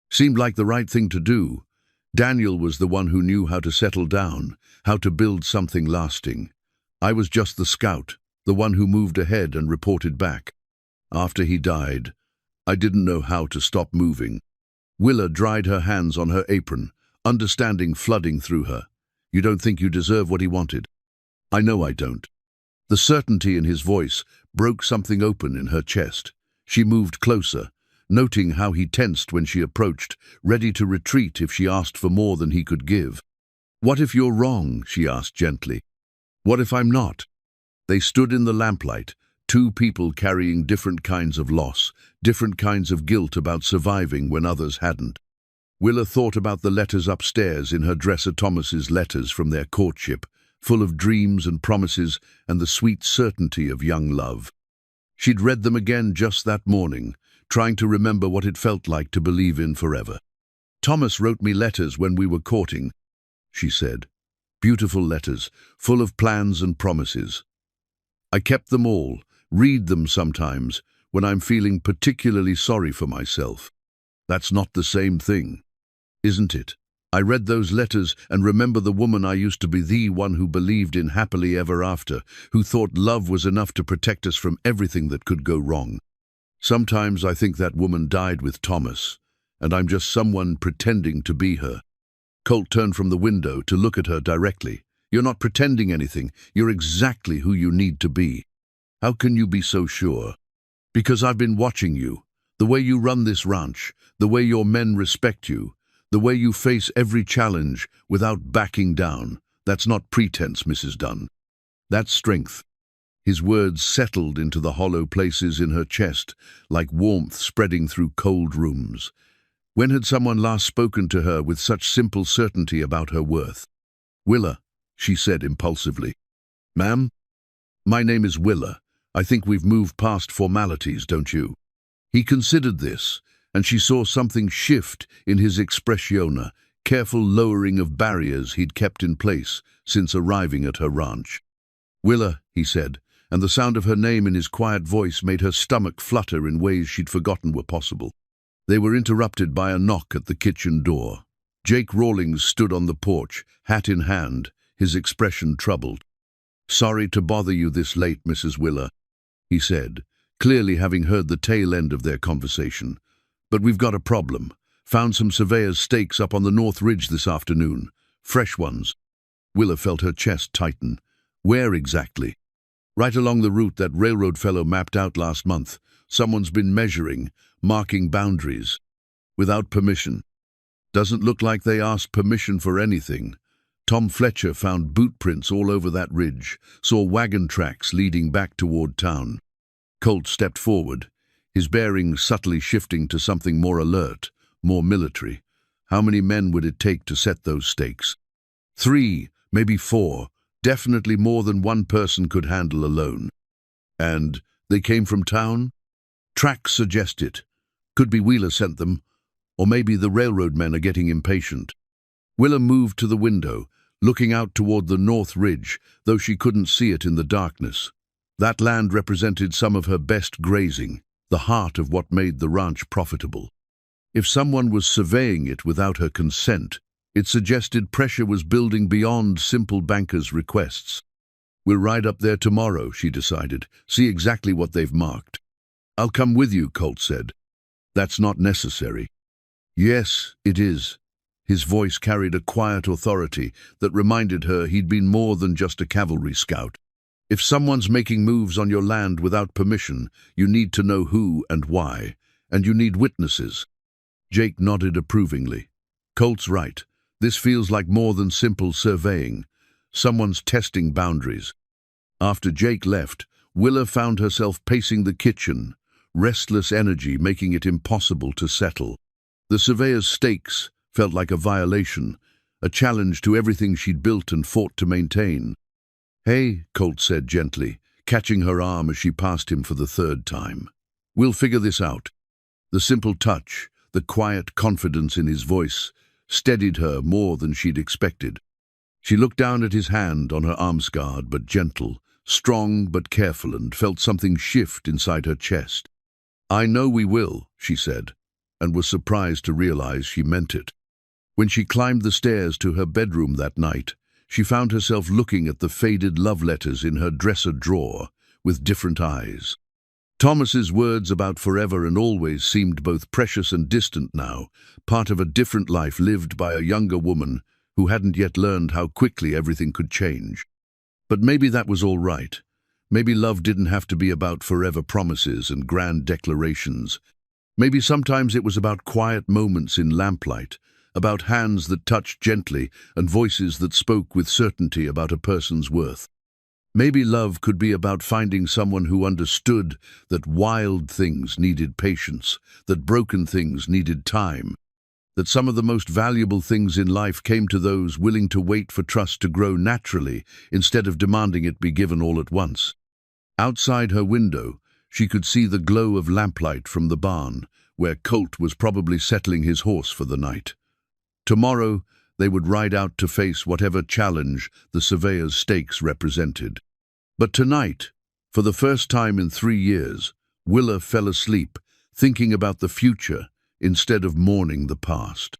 Seemed like the right thing to do. Daniel was the one who knew how to settle down, how to build something lasting. I was just the scout, the one who moved ahead and reported back. After he died, I didn't know how to stop moving." Willa dried her hands on her apron, understanding flooding through her. "You don't think you deserve what he wanted?" "I know I don't." The certainty in his voice broke something open in her chest. She moved closer, noting how he tensed when she approached, ready to retreat if she asked for more than he could give. "What if you're wrong?" she asked gently. "What if I'm not?" They stood in the lamplight, Two people carrying different kinds of loss, different kinds of guilt about surviving when others hadn't. Willa thought about the letters upstairs in her dresser, Thomas's letters from their courtship, full of dreams and promises and the sweet certainty of young love. She'd read them again just that morning, trying to remember what it felt like to believe in forever. "Thomas wrote me letters when we were courting," she said. "Beautiful letters, full of plans and promises. I kept them all, read them sometimes, when I'm feeling particularly sorry for myself. That's not the same thing, isn't it? I read those letters and remember the woman I used to be, the one who believed in happily ever after, who thought love was enough to protect us from everything that could go wrong. Sometimes I think that woman died with Thomas, and I'm just someone pretending to be her." Colt turned from the window to look at her directly. "You're not pretending anything. You're exactly who you need to be." "How can you be so sure?" "Because I've been watching you. The way you run this ranch, the way your men respect you, the way you face every challenge without backing down. That's not pretense, Mrs. Dunn. That's strength." His words settled into the hollow places in her chest, like warmth spreading through cold rooms. When had someone last spoken to her with such simple certainty about her worth? "Willa," she said impulsively. "Ma'am?" "My name is Willa. I think we've moved past formalities, don't you?" He considered this, and she saw something shift in his expressiona, careful lowering of barriers he'd kept in place since arriving at her ranch. "Willa," he said, and the sound of her name in his quiet voice made her stomach flutter in ways she'd forgotten were possible. They were interrupted by a knock at the kitchen door. Jake Rawlings stood on the porch, hat in hand, his expression troubled. "Sorry to bother you this late, Mrs. Willa," he said, clearly having heard the tail end of their conversation. "But we've got a problem. Found some surveyor's stakes up on the North Ridge this afternoon. Fresh ones." Willa felt her chest tighten. "Where exactly?" "Right along the route that railroad fellow mapped out last month. Someone's been measuring, marking boundaries. Without permission. Doesn't look like they asked permission for anything. Tom Fletcher found boot prints all over that ridge, saw wagon tracks leading back toward town." Colt stepped forward, his bearings subtly shifting to something more alert, more military. How many men would it take to set those stakes? 3, maybe 4, definitely more than one person could handle alone. "And they came from town?" "Tracks suggest it. Could be Wheeler sent them, or maybe the railroad men are getting impatient." Willa moved to the window, looking out toward the North Ridge, though she couldn't see it in the darkness. That land represented some of her best grazing, the heart of what made the ranch profitable. If someone was surveying it without her consent, it suggested pressure was building beyond simple bankers' requests. "We'll ride up there tomorrow," she decided, "see exactly what they've marked." "I'll come with you," Colt said. "That's not necessary." "Yes, it is." His voice carried a quiet authority that reminded her he'd been more than just a cavalry scout. "If someone's making moves on your land without permission, you need to know who and why, and you need witnesses." Jake nodded approvingly. "Colt's right. This feels like more than simple surveying. Someone's testing boundaries." After Jake left, Willa found herself pacing the kitchen, restless energy making it impossible to settle. The surveyor's stakes felt like a violation, a challenge to everything she'd built and fought to maintain. "Hey," Colt said gently, catching her arm as she passed him for the third time. "We'll figure this out." The simple touch, the quiet confidence in his voice, steadied her more than she'd expected. She looked down at his hand on her armsguard, but gentle, strong but careful, and felt something shift inside her chest. "I know we will," she said, and was surprised to realize she meant it. When she climbed the stairs to her bedroom that night, she found herself looking at the faded love letters in her dresser drawer with different eyes. Thomas's words about forever and always seemed both precious and distant now, part of a different life lived by a younger woman who hadn't yet learned how quickly everything could change. But maybe that was all right. Maybe love didn't have to be about forever promises and grand declarations. Maybe sometimes it was about quiet moments in lamplight, about hands that touched gently and voices that spoke with certainty about a person's worth. Maybe love could be about finding someone who understood that wild things needed patience, that broken things needed time, that some of the most valuable things in life came to those willing to wait for trust to grow naturally instead of demanding it be given all at once. Outside her window, she could see the glow of lamplight from the barn, where Colt was probably settling his horse for the night. Tomorrow, they would ride out to face whatever challenge the surveyor's stakes represented. But tonight, for the first time in 3 years, Willa fell asleep, thinking about the future instead of mourning the past.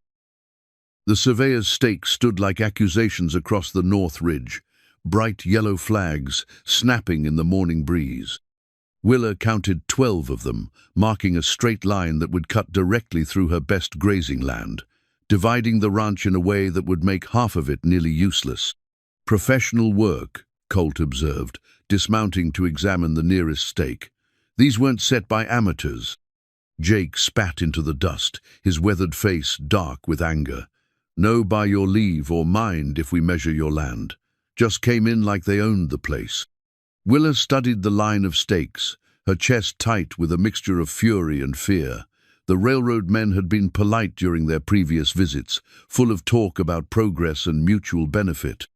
The surveyor's stakes stood like accusations across the North Ridge, bright yellow flags snapping in the morning breeze. Willa counted 12 of them, marking a straight line that would cut directly through her best grazing land, dividing the ranch in a way that would make half of it nearly useless. Professional work, Colt observed, dismounting to examine the nearest stake. These weren't set by amateurs. Jake spat into the dust, his weathered face dark with anger. No by your leave or mind if we measure your land. Just came in like they owned the place. Willa studied the line of stakes, her chest tight with a mixture of fury and fear. The railroad men had been polite during their previous visits, full of talk about progress and mutual benefit.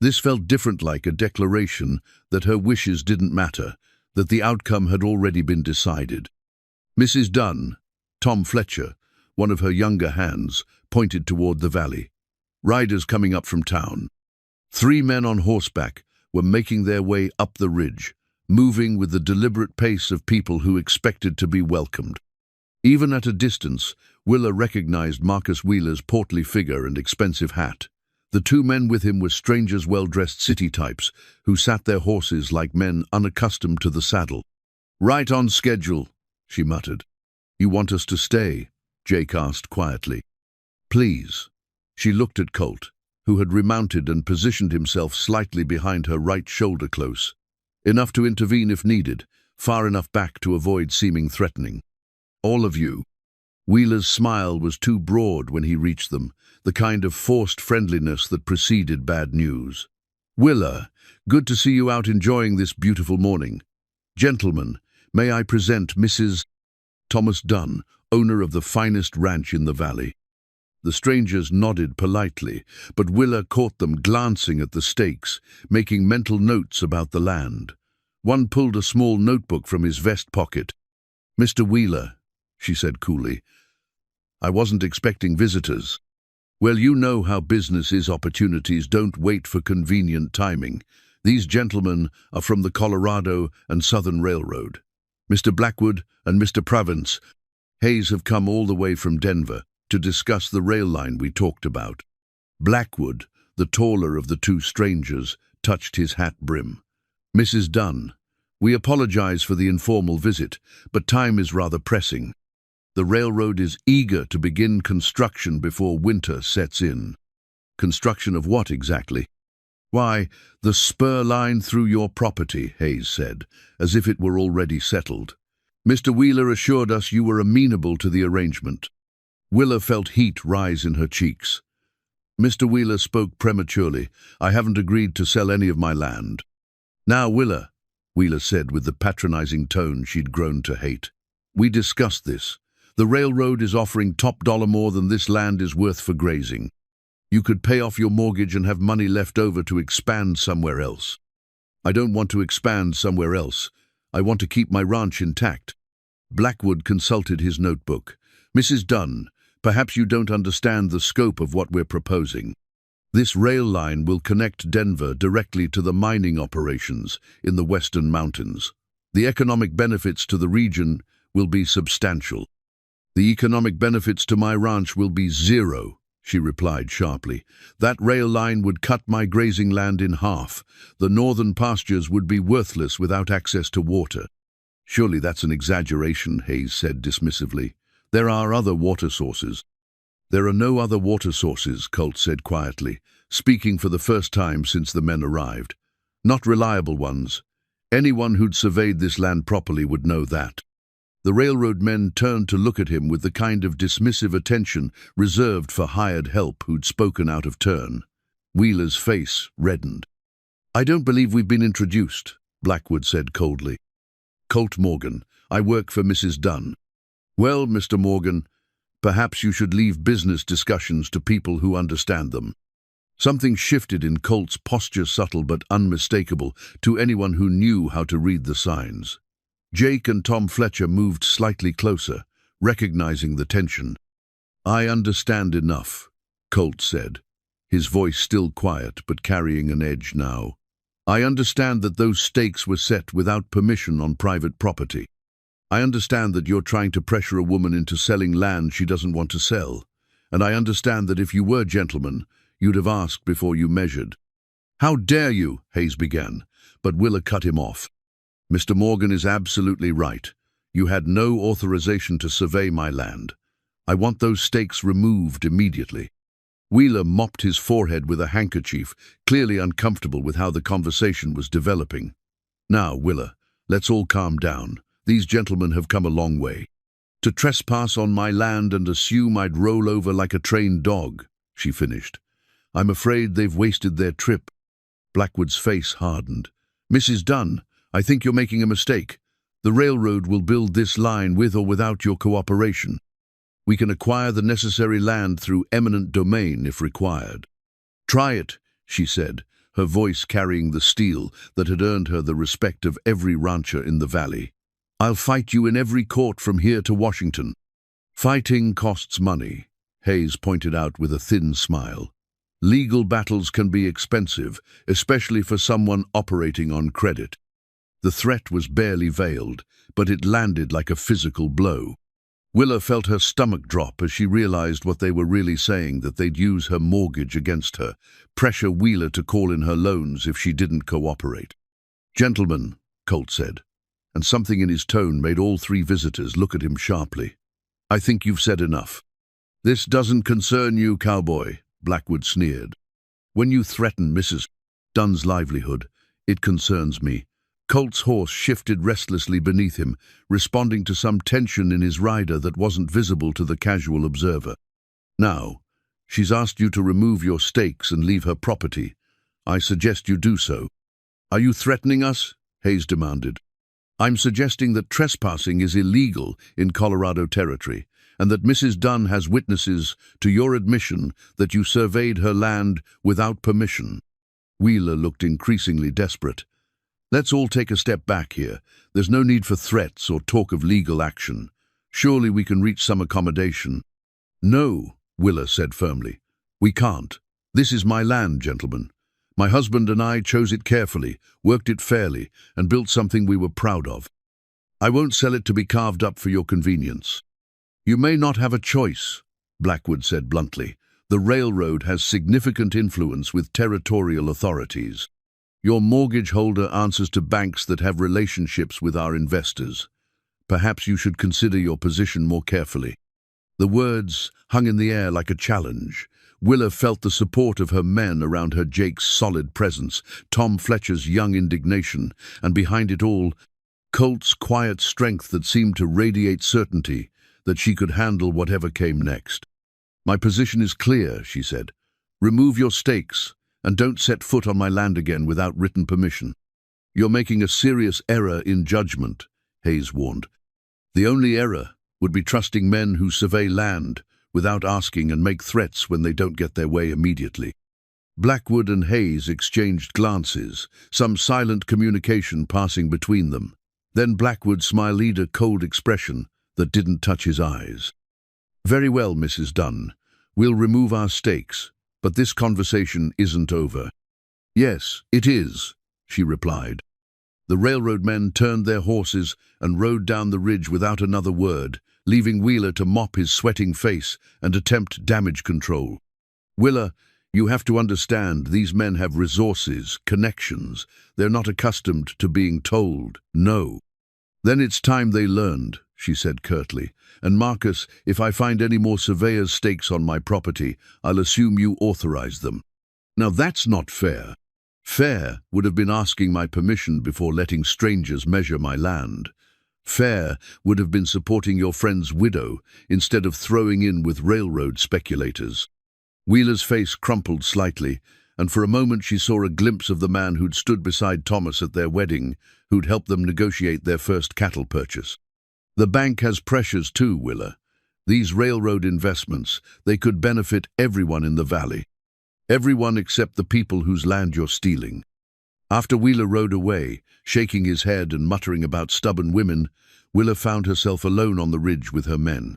This felt different, like a declaration that her wishes didn't matter, that the outcome had already been decided. Mrs. Dunn, Tom Fletcher, one of her younger hands, pointed toward the valley. Riders coming up from town. 3 men on horseback were making their way up the ridge, moving with the deliberate pace of people who expected to be welcomed. Even at a distance, Willa recognized Marcus Wheeler's portly figure and expensive hat. The 2 men with him were strangers, well-dressed city types who sat their horses like men unaccustomed to the saddle. "Right on schedule," she muttered. "You want us to stay?" Jake asked quietly. "Please." She looked at Colt, who had remounted and positioned himself slightly behind her right shoulder close. Enough to intervene if needed, far enough back to avoid seeming threatening. "All of you." Wheeler's smile was too broad when he reached them, the kind of forced friendliness that preceded bad news. "Willa, good to see you out enjoying this beautiful morning. Gentlemen, may I present Mrs. Thomas Dunn, owner of the finest ranch in the valley." The strangers nodded politely, but Willa caught them glancing at the stakes, making mental notes about the land. One pulled a small notebook from his vest pocket. "Mr. Wheeler," she said coolly, "I wasn't expecting visitors." "Well, you know how business is. Opportunities don't wait for convenient timing. These gentlemen are from the Colorado and Southern Railroad. Mr. Blackwood and Mr. Province Hayes have come all the way from Denver to discuss the rail line we talked about." Blackwood, the taller of the 2 strangers, touched his hat brim. "Mrs. Dunn, we apologize for the informal visit, but time is rather pressing. The railroad is eager to begin construction before winter sets in." "Construction of what exactly?" "Why, the spur line through your property," Hayes said, as if it were already settled. "Mr. Wheeler assured us you were amenable to the arrangement." Willa felt heat rise in her cheeks. Mr. Wheeler spoke prematurely. "I haven't agreed to sell any of my land." "Now, Willa," Wheeler said with the patronizing tone she'd grown to hate. "We discussed this. The railroad is offering top dollar more than this land is worth for grazing. You could pay off your mortgage and have money left over to expand somewhere else." "I don't want to expand somewhere else. I want to keep my ranch intact." Blackwood consulted his notebook. "Mrs. Dunn, perhaps you don't understand the scope of what we're proposing. This rail line will connect Denver directly to the mining operations in the western mountains. The economic benefits to the region will be substantial." "The economic benefits to my ranch will be 0, she replied sharply. "That rail line would cut my grazing land in half. The northern pastures would be worthless without access to water." "Surely that's an exaggeration," Hayes said dismissively. "There are other water sources." "There are no other water sources," Colt said quietly, speaking for the first time since the men arrived. "Not reliable ones. Anyone who'd surveyed this land properly would know that." The railroad men turned to look at him with the kind of dismissive attention reserved for hired help who'd spoken out of turn. Wheeler's face reddened. I don't believe we've been introduced, Blackwood said coldly. Colt Morgan. I work for Mrs. Dunn. Well, Mr. Morgan, perhaps you should leave business discussions to people who understand them. Something shifted in Colt's posture, subtle but unmistakable to anyone who knew how to read the signs. Jake and Tom Fletcher moved slightly closer, recognizing the tension. I understand enough, Colt said, his voice still quiet but carrying an edge now. I understand that those stakes were set without permission on private property. I understand that you're trying to pressure a woman into selling land she doesn't want to sell. And I understand that if you were gentlemen, you'd have asked before you measured. How dare you, Hayes began, but Willa cut him off. Mr. Morgan is absolutely right. You had no authorization to survey my land. I want those stakes removed immediately. Wheeler mopped his forehead with a handkerchief, clearly uncomfortable with how the conversation was developing. Now, Willa, let's all calm down. These gentlemen have come a long way. To trespass on my land and assume I'd roll over like a trained dog, she finished. I'm afraid they've wasted their trip. Blackwood's face hardened. Mrs. Dunn, I think you're making a mistake. The railroad will build this line with or without your cooperation. We can acquire the necessary land through eminent domain if required. Try it, she said, her voice carrying the steel that had earned her the respect of every rancher in the valley. I'll fight you in every court from here to Washington. Fighting costs money, Hayes pointed out with a thin smile. Legal battles can be expensive, especially for someone operating on credit. The threat was barely veiled, but it landed like a physical blow. Willa felt her stomach drop as she realized what they were really saying, that they'd use her mortgage against her, pressure Wheeler to call in her loans if she didn't cooperate. Gentlemen, Colt said, and something in his tone made all three visitors look at him sharply. I think you've said enough. This doesn't concern you, Cowboy, Blackwood sneered. When you threaten Mrs. Dunn's livelihood, it concerns me. Colt's horse shifted restlessly beneath him, responding to some tension in his rider that wasn't visible to the casual observer. Now, she's asked you to remove your stakes and leave her property. I suggest you do so. Are you threatening us? Hayes demanded. I'm suggesting that trespassing is illegal in Colorado territory, and that Mrs. Dunn has witnesses to your admission that you surveyed her land without permission. Wheeler looked increasingly desperate. Let's all take a step back here. There's no need for threats or talk of legal action. Surely we can reach some accommodation. No, Wheeler said firmly. We can't. This is my land, gentlemen. My husband and I chose it carefully, worked it fairly, and built something we were proud of. I won't sell it to be carved up for your convenience. You may not have a choice, Blackwood said bluntly. The railroad has significant influence with territorial authorities. Your mortgage holder answers to banks that have relationships with our investors. Perhaps you should consider your position more carefully. The words hung in the air like a challenge. Willa felt the support of her men around her, Jake's solid presence, Tom Fletcher's young indignation, and behind it all, Colt's quiet strength that seemed to radiate certainty that she could handle whatever came next. My position is clear, she said. Remove your stakes, and don't set foot on my land again without written permission. You're making a serious error in judgment, Hayes warned. The only error would be trusting men who survey land without asking and make threats when they don't get their way immediately. Blackwood and Hayes exchanged glances, some silent communication passing between them. Then Blackwood smiled a cold expression that didn't touch his eyes. Very well, Mrs. Dunn. We'll remove our stakes, but this conversation isn't over. Yes, it is, she replied. The railroad men turned their horses and rode down the ridge without another word, leaving Wheeler to mop his sweating face and attempt damage control. Wheeler, you have to understand, these men have resources, connections. They're not accustomed to being told no. Then it's time they learned, she said curtly. And Marcus, if I find any more surveyors' stakes on my property, I'll assume you authorize them. Now that's not fair. Fair would have been asking my permission before letting strangers measure my land. Fair would have been supporting your friend's widow instead of throwing in with railroad speculators. Wheeler's face crumpled slightly, and for a moment she saw a glimpse of the man who'd stood beside Thomas at their wedding, who'd helped them negotiate their first cattle purchase. The bank has pressures too, Willa. These railroad investments, they could benefit everyone in the valley. Everyone except the people whose land you're stealing. After Wheeler rode away, shaking his head and muttering about stubborn women, Willa found herself alone on the ridge with her men.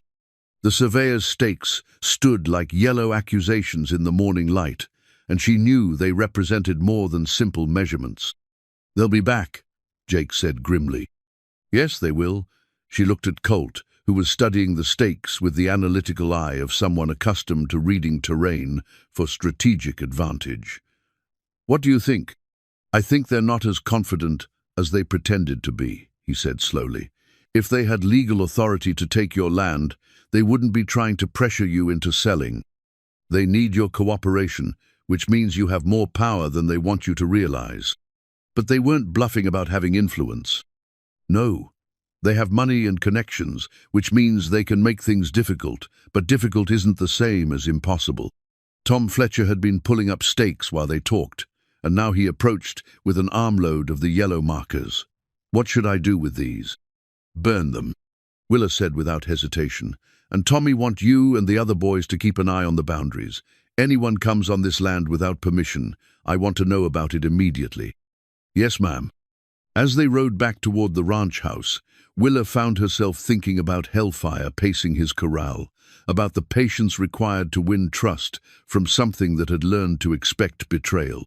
The surveyor's stakes stood like yellow accusations in the morning light, and she knew they represented more than simple measurements. "They'll be back," Jake said grimly. "Yes, they will." She looked at Colt, who was studying the stakes with the analytical eye of someone accustomed to reading terrain for strategic advantage. "What do you think?" "I think they're not as confident as they pretended to be," he said slowly. "If they had legal authority to take your land, they wouldn't be trying to pressure you into selling. They need your cooperation, which means you have more power than they want you to realize." But they weren't bluffing about having influence. No, they have money and connections, which means they can make things difficult, but difficult isn't the same as impossible. Tom Fletcher had been pulling up stakes while they talked, and now he approached with an armload of the yellow markers. "What should I do with these?" "Burn them," Willa said without hesitation. "And Tommy want you and the other boys to keep an eye on the boundaries. Anyone comes on this land without permission, I want to know about it immediately." "Yes, ma'am." As they rode back toward the ranch house, Willa found herself thinking about Hellfire pacing his corral, about the patience required to win trust from something that had learned to expect betrayal.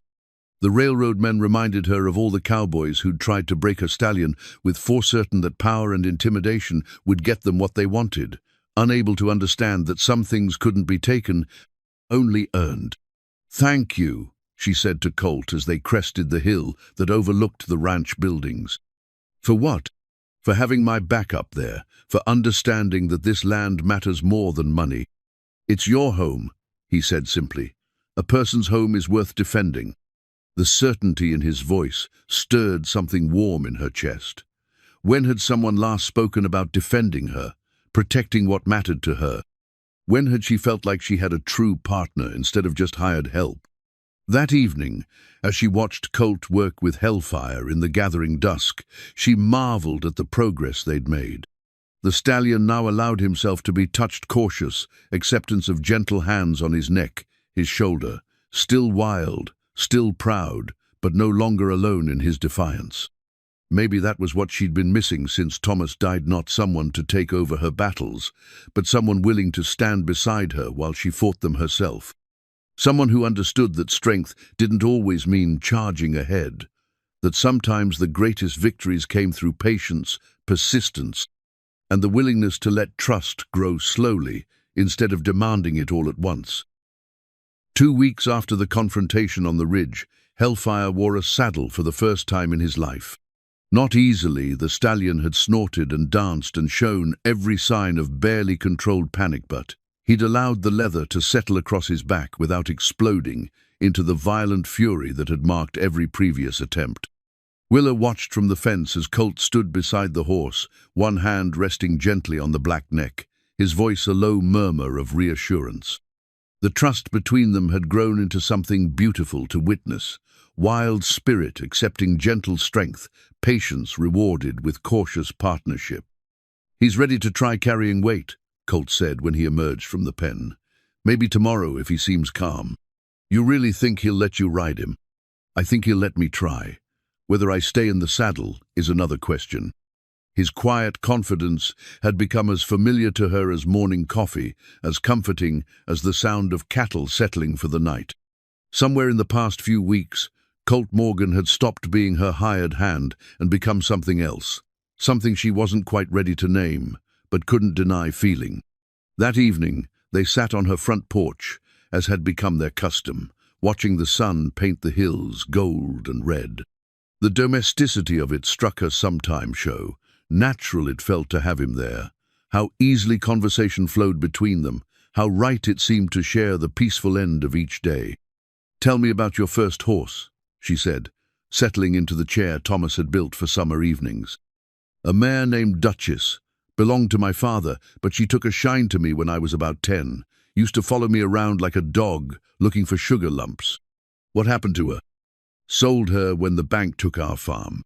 The railroad men reminded her of all the cowboys who'd tried to break her stallion with forecertain that power and intimidation would get them what they wanted, unable to understand that some things couldn't be taken, only earned. "Thank you," she said to Colt as they crested the hill that overlooked the ranch buildings. "For what?" "For having my back up there, for understanding that this land matters more than money." "It's your home," he said simply. "A person's home is worth defending." The certainty in his voice stirred something warm in her chest. When had someone last spoken about defending her, protecting what mattered to her? When had she felt like she had a true partner instead of just hired help? That evening, as she watched Colt work with Hellfire in the gathering dusk, she marveled at the progress they'd made. The stallion now allowed himself to be touched, cautious, acceptance of gentle hands on his neck, his shoulder, still wild, still proud, but no longer alone in his defiance. Maybe that was what she'd been missing since Thomas died, not someone to take over her battles, but someone willing to stand beside her while she fought them herself. Someone who understood that strength didn't always mean charging ahead, that sometimes the greatest victories came through patience, persistence, and the willingness to let trust grow slowly instead of demanding it all at once. 2 weeks after the confrontation on the ridge, Hellfire wore a saddle for the first time in his life. Not easily, the stallion had snorted and danced and shown every sign of barely controlled panic, but he'd allowed the leather to settle across his back without exploding into the violent fury that had marked every previous attempt. Willa watched from the fence as Colt stood beside the horse, one hand resting gently on the black neck, his voice a low murmur of reassurance. The trust between them had grown into something beautiful to witness, wild spirit accepting gentle strength, patience rewarded with cautious partnership. "He's ready to try carrying weight," Colt said when he emerged from the pen. "Maybe tomorrow if he seems calm." "You really think he'll let you ride him?" "I think he'll let me try. Whether I stay in the saddle is another question." His quiet confidence had become as familiar to her as morning coffee, as comforting as the sound of cattle settling for the night. Somewhere in the past few weeks, Colt Morgan had stopped being her hired hand and become something else, something she wasn't quite ready to name, but couldn't deny feeling. That evening, they sat on her front porch, as had become their custom, watching the sun paint the hills gold and red. The domesticity of it struck her sometime show. Natural it felt to have him there. How easily conversation flowed between them, how right it seemed to share the peaceful end of each day. "Tell me about your first horse," she said, settling into the chair Thomas had built for summer evenings. "A mare named Duchess. Belonged to my father, but she took a shine to me when I was about 10. Used to follow me around like a dog, looking for sugar lumps." What happened to her? Sold her when the bank took our farm.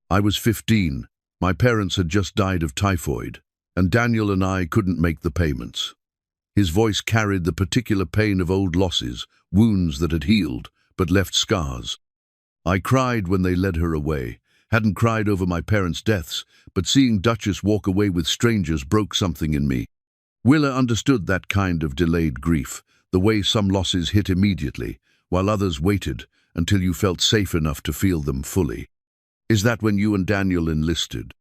I was 15. My parents had just died of typhoid, and Daniel and I couldn't make the payments. His voice carried the particular pain of old losses, wounds that had healed, but left scars. I cried when they led her away. Hadn't cried over my parents' deaths, but seeing Duchess walk away with strangers broke something in me. Willa understood that kind of delayed grief, the way some losses hit immediately, while others waited until you felt safe enough to feel them fully. Is that when you and Daniel enlisted?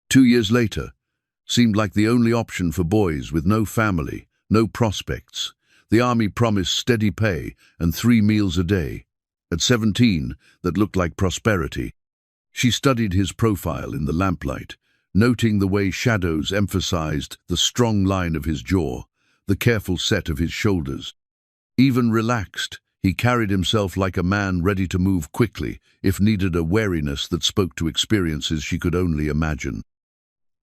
2 years later. Seemed like the only option for boys with no family, no prospects. The army promised steady pay and 3 meals a day. At 17, that looked like prosperity. She studied his profile in the lamplight, noting the way shadows emphasized the strong line of his jaw, the careful set of his shoulders. Even relaxed, he carried himself like a man ready to move quickly, if needed, a wariness that spoke to experiences she could only imagine.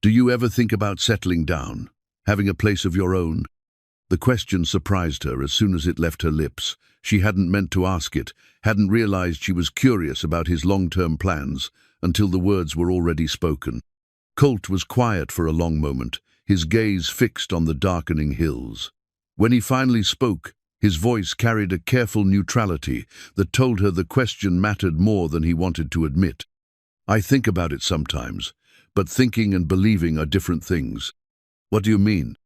Do you ever think about settling down, having a place of your own? The question surprised her as soon as it left her lips. She hadn't meant to ask it, hadn't realized she was curious about his long-term plans until the words were already spoken. Colt was quiet for a long moment, his gaze fixed on the darkening hills. When he finally spoke, his voice carried a careful neutrality that told her the question mattered more than he wanted to admit. I think about it sometimes, but thinking and believing are different things. What do you mean?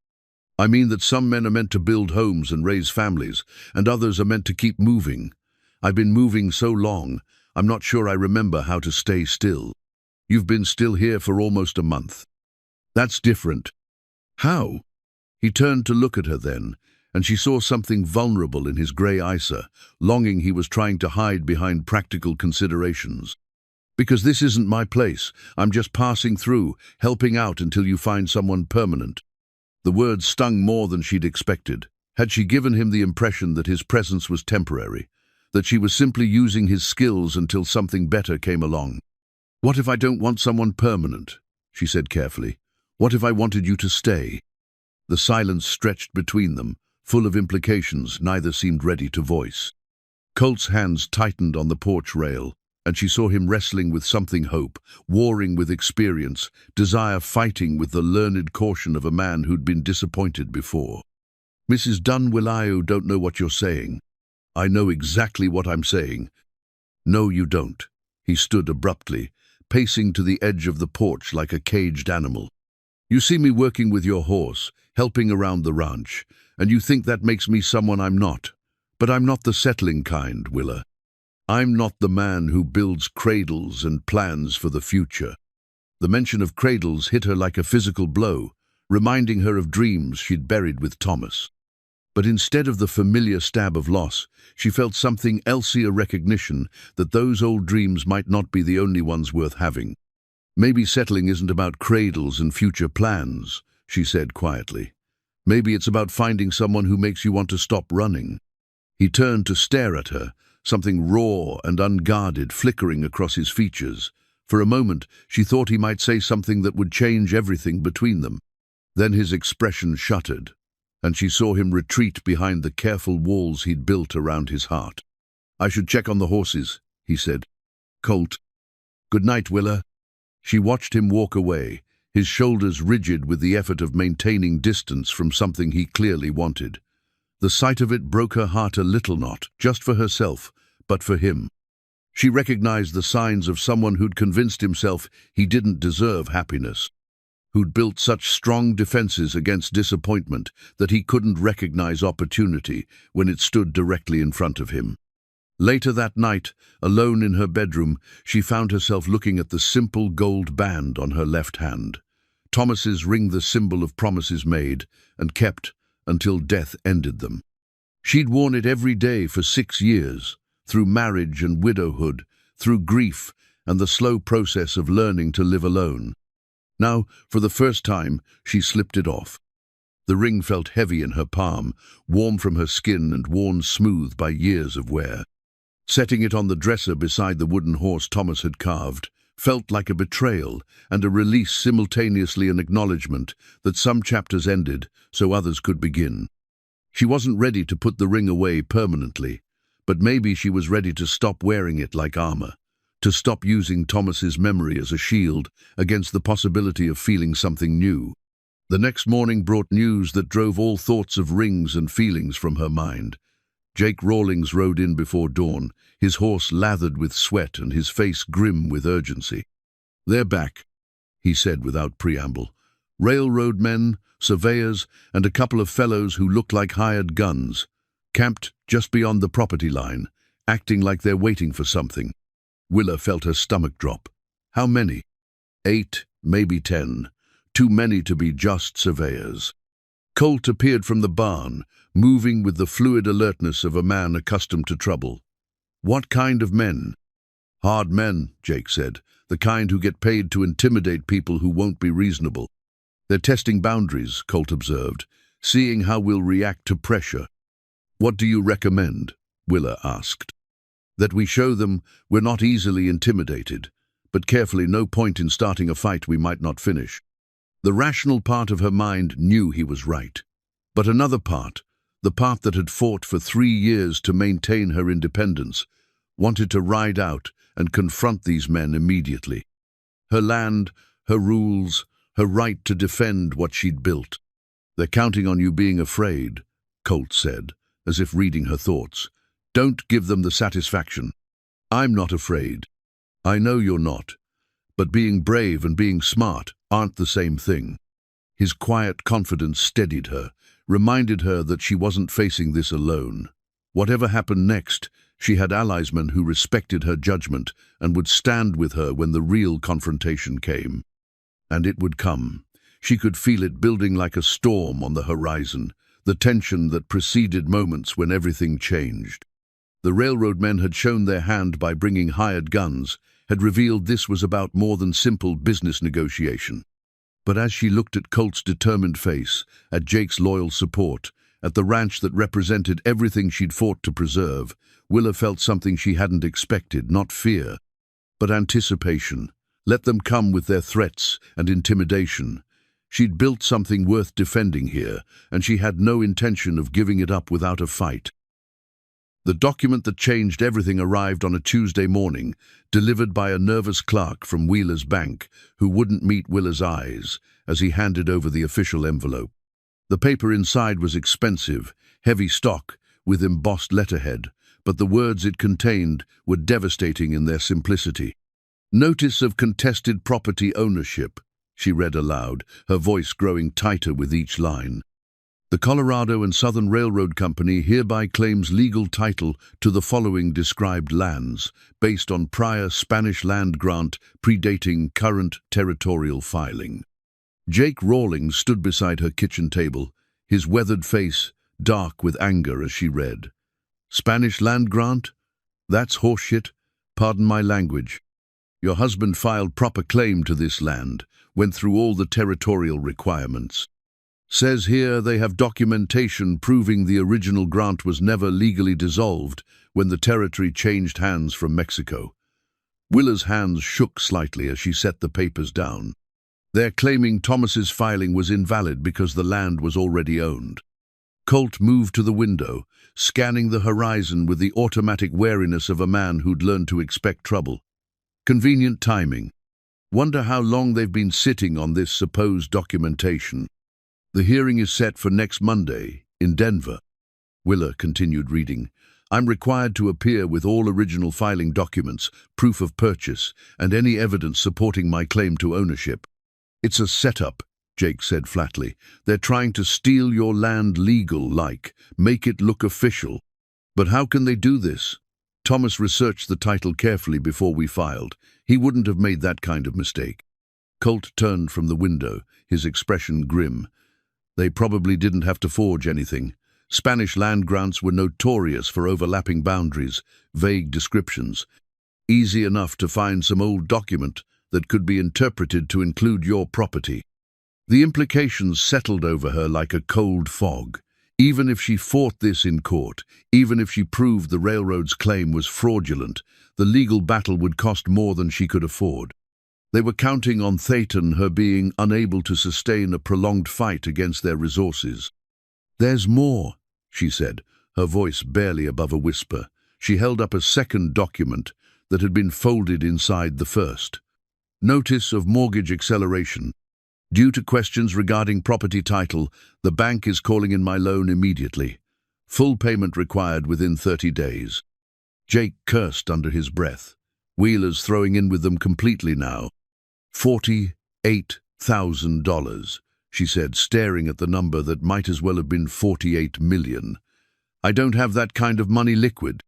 I mean that some men are meant to build homes and raise families, and others are meant to keep moving. I've been moving so long, I'm not sure I remember how to stay still. You've been still here for almost a month. That's different. How? He turned to look at her then, and she saw something vulnerable in his grey eyes, longing he was trying to hide behind practical considerations. Because this isn't my place. I'm just passing through, helping out until you find someone permanent. The words stung more than she'd expected. Had she given him the impression that his presence was temporary, that she was simply using his skills until something better came along? What if I don't want someone permanent? She said carefully. What if I wanted you to stay? The silence stretched between them, full of implications neither seemed ready to voice. Colt's hands tightened on the porch rail, and she saw him wrestling with something, hope, warring with experience, desire fighting with the learned caution of a man who'd been disappointed before. Mrs. Dunwill, don't know what you're saying. I know exactly what I'm saying. No, you don't. He stood abruptly, pacing to the edge of the porch like a caged animal. You see me working with your horse, helping around the ranch, and you think that makes me someone I'm not. But I'm not the settling kind, Willa. I'm not the man who builds cradles and plans for the future. The mention of cradles hit her like a physical blow, reminding her of dreams she'd buried with Thomas. But instead of the familiar stab of loss, she felt something else, a recognition that those old dreams might not be the only ones worth having. Maybe settling isn't about cradles and future plans, she said quietly. Maybe it's about finding someone who makes you want to stop running. He turned to stare at her, something raw and unguarded flickering across his features. For a moment, she thought he might say something that would change everything between them. Then his expression shuttered, and she saw him retreat behind the careful walls he'd built around his heart. I should check on the horses, he said. Colt. Good night, Willa. She watched him walk away, his shoulders rigid with the effort of maintaining distance from something he clearly wanted. The sight of it broke her heart a little, not just for herself, but for him. She recognized the signs of someone who'd convinced himself he didn't deserve happiness, who'd built such strong defenses against disappointment that he couldn't recognize opportunity when it stood directly in front of him. Later that night, alone in her bedroom, she found herself looking at the simple gold band on her left hand. Thomas's ring, the symbol of promises made and kept until death ended them. She'd worn it every day for 6 years, through marriage and widowhood, through grief and the slow process of learning to live alone. Now, for the first time, she slipped it off. The ring felt heavy in her palm, warm from her skin and worn smooth by years of wear. Setting it on the dresser beside the wooden horse Thomas had carved felt like a betrayal and a release, simultaneously an acknowledgement that some chapters ended so others could begin. She wasn't ready to put the ring away permanently, but maybe she was ready to stop wearing it like armor, to stop using Thomas's memory as a shield against the possibility of feeling something new. The next morning brought news that drove all thoughts of rings and feelings from her mind. Jake Rawlings rode in before dawn, his horse lathered with sweat and his face grim with urgency. "They're back," he said without preamble. "Railroad men, surveyors, and a couple of fellows who looked like hired guns, camped just beyond the property line, acting like they're waiting for something." Willa felt her stomach drop. How many? 8, maybe 10. Too many to be just surveyors. Colt appeared from the barn, moving with the fluid alertness of a man accustomed to trouble. "What kind of men?" "Hard men," Jake said, "the kind who get paid to intimidate people who won't be reasonable." "They're testing boundaries," Colt observed, "seeing how we'll react to pressure." "What do you recommend?" Willa asked. "That we show them we're not easily intimidated, but carefully, no point in starting a fight we might not finish." The rational part of her mind knew he was right. But another part, the part that had fought for 3 years to maintain her independence, wanted to ride out and confront these men immediately. Her land, her rules, her right to defend what she'd built. "They're counting on you being afraid," Colt said, as if reading her thoughts. "Don't give them the satisfaction." "I'm not afraid." "I know you're not. But being brave and being smart aren't the same thing." His quiet confidence steadied her, reminded her that she wasn't facing this alone. Whatever happened next, she had allysmen who respected her judgment and would stand with her when the real confrontation came. And it would come. She could feel it building like a storm on the horizon, the tension that preceded moments when everything changed. The railroad men had shown their hand by bringing hired guns, had revealed this was about more than simple business negotiation. But as she looked at Colt's determined face, at Jake's loyal support, at the ranch that represented everything she'd fought to preserve, Willa felt something she hadn't expected, not fear, but anticipation. Let them come with their threats and intimidation. She'd built something worth defending here, and she had no intention of giving it up without a fight. The document that changed everything arrived on a Tuesday morning, delivered by a nervous clerk from Wheeler's bank, who wouldn't meet Willa's eyes as he handed over the official envelope. The paper inside was expensive, heavy stock, with embossed letterhead, but the words it contained were devastating in their simplicity. "Notice of contested property ownership," she read aloud, her voice growing tighter with each line. "The Colorado and Southern Railroad Company hereby claims legal title to the following described lands, based on prior Spanish land grant predating current territorial filing." Jake Rawlings stood beside her kitchen table, his weathered face dark with anger as she read. "Spanish land grant? That's horseshit. Pardon my language. Your husband filed proper claim to this land, went through all the territorial requirements. Says here they have documentation proving the original grant was never legally dissolved when the territory changed hands from Mexico." Willa's hands shook slightly as she set the papers down. "They're claiming Thomas's filing was invalid because the land was already owned." Colt moved to the window, scanning the horizon with the automatic wariness of a man who'd learned to expect trouble. Convenient timing. Wonder how long they've been sitting on this supposed documentation. "The hearing is set for next Monday, in Denver." Willa continued reading. "I'm required to appear with all original filing documents, proof of purchase, and any evidence supporting my claim to ownership." "It's a setup," Jake said flatly. "They're trying to steal your land legal-like, make it look official." "But how can they do this?" "Thomas researched the title carefully before we filed. He wouldn't have made that kind of mistake." Colt turned from the window, his expression grim. "They probably didn't have to forge anything. Spanish land grants were notorious for overlapping boundaries, vague descriptions. Easy enough to find some old document that could be interpreted to include your property." The implications settled over her like a cold fog. Even if she fought this in court, even if she proved the railroad's claim was fraudulent, the legal battle would cost more than she could afford. They were counting on Thetan, her being unable to sustain a prolonged fight against their resources. "There's more," she said, her voice barely above a whisper. She held up a second document that had been folded inside the first. Notice of mortgage acceleration. Due to questions regarding property title, the bank is calling in my loan immediately. Full payment required within 30 days. Jake cursed under his breath. Wheeler's throwing in with them completely now. $48,000, she said, staring at the number that might as well have been 48 million. I don't have that kind of money liquid.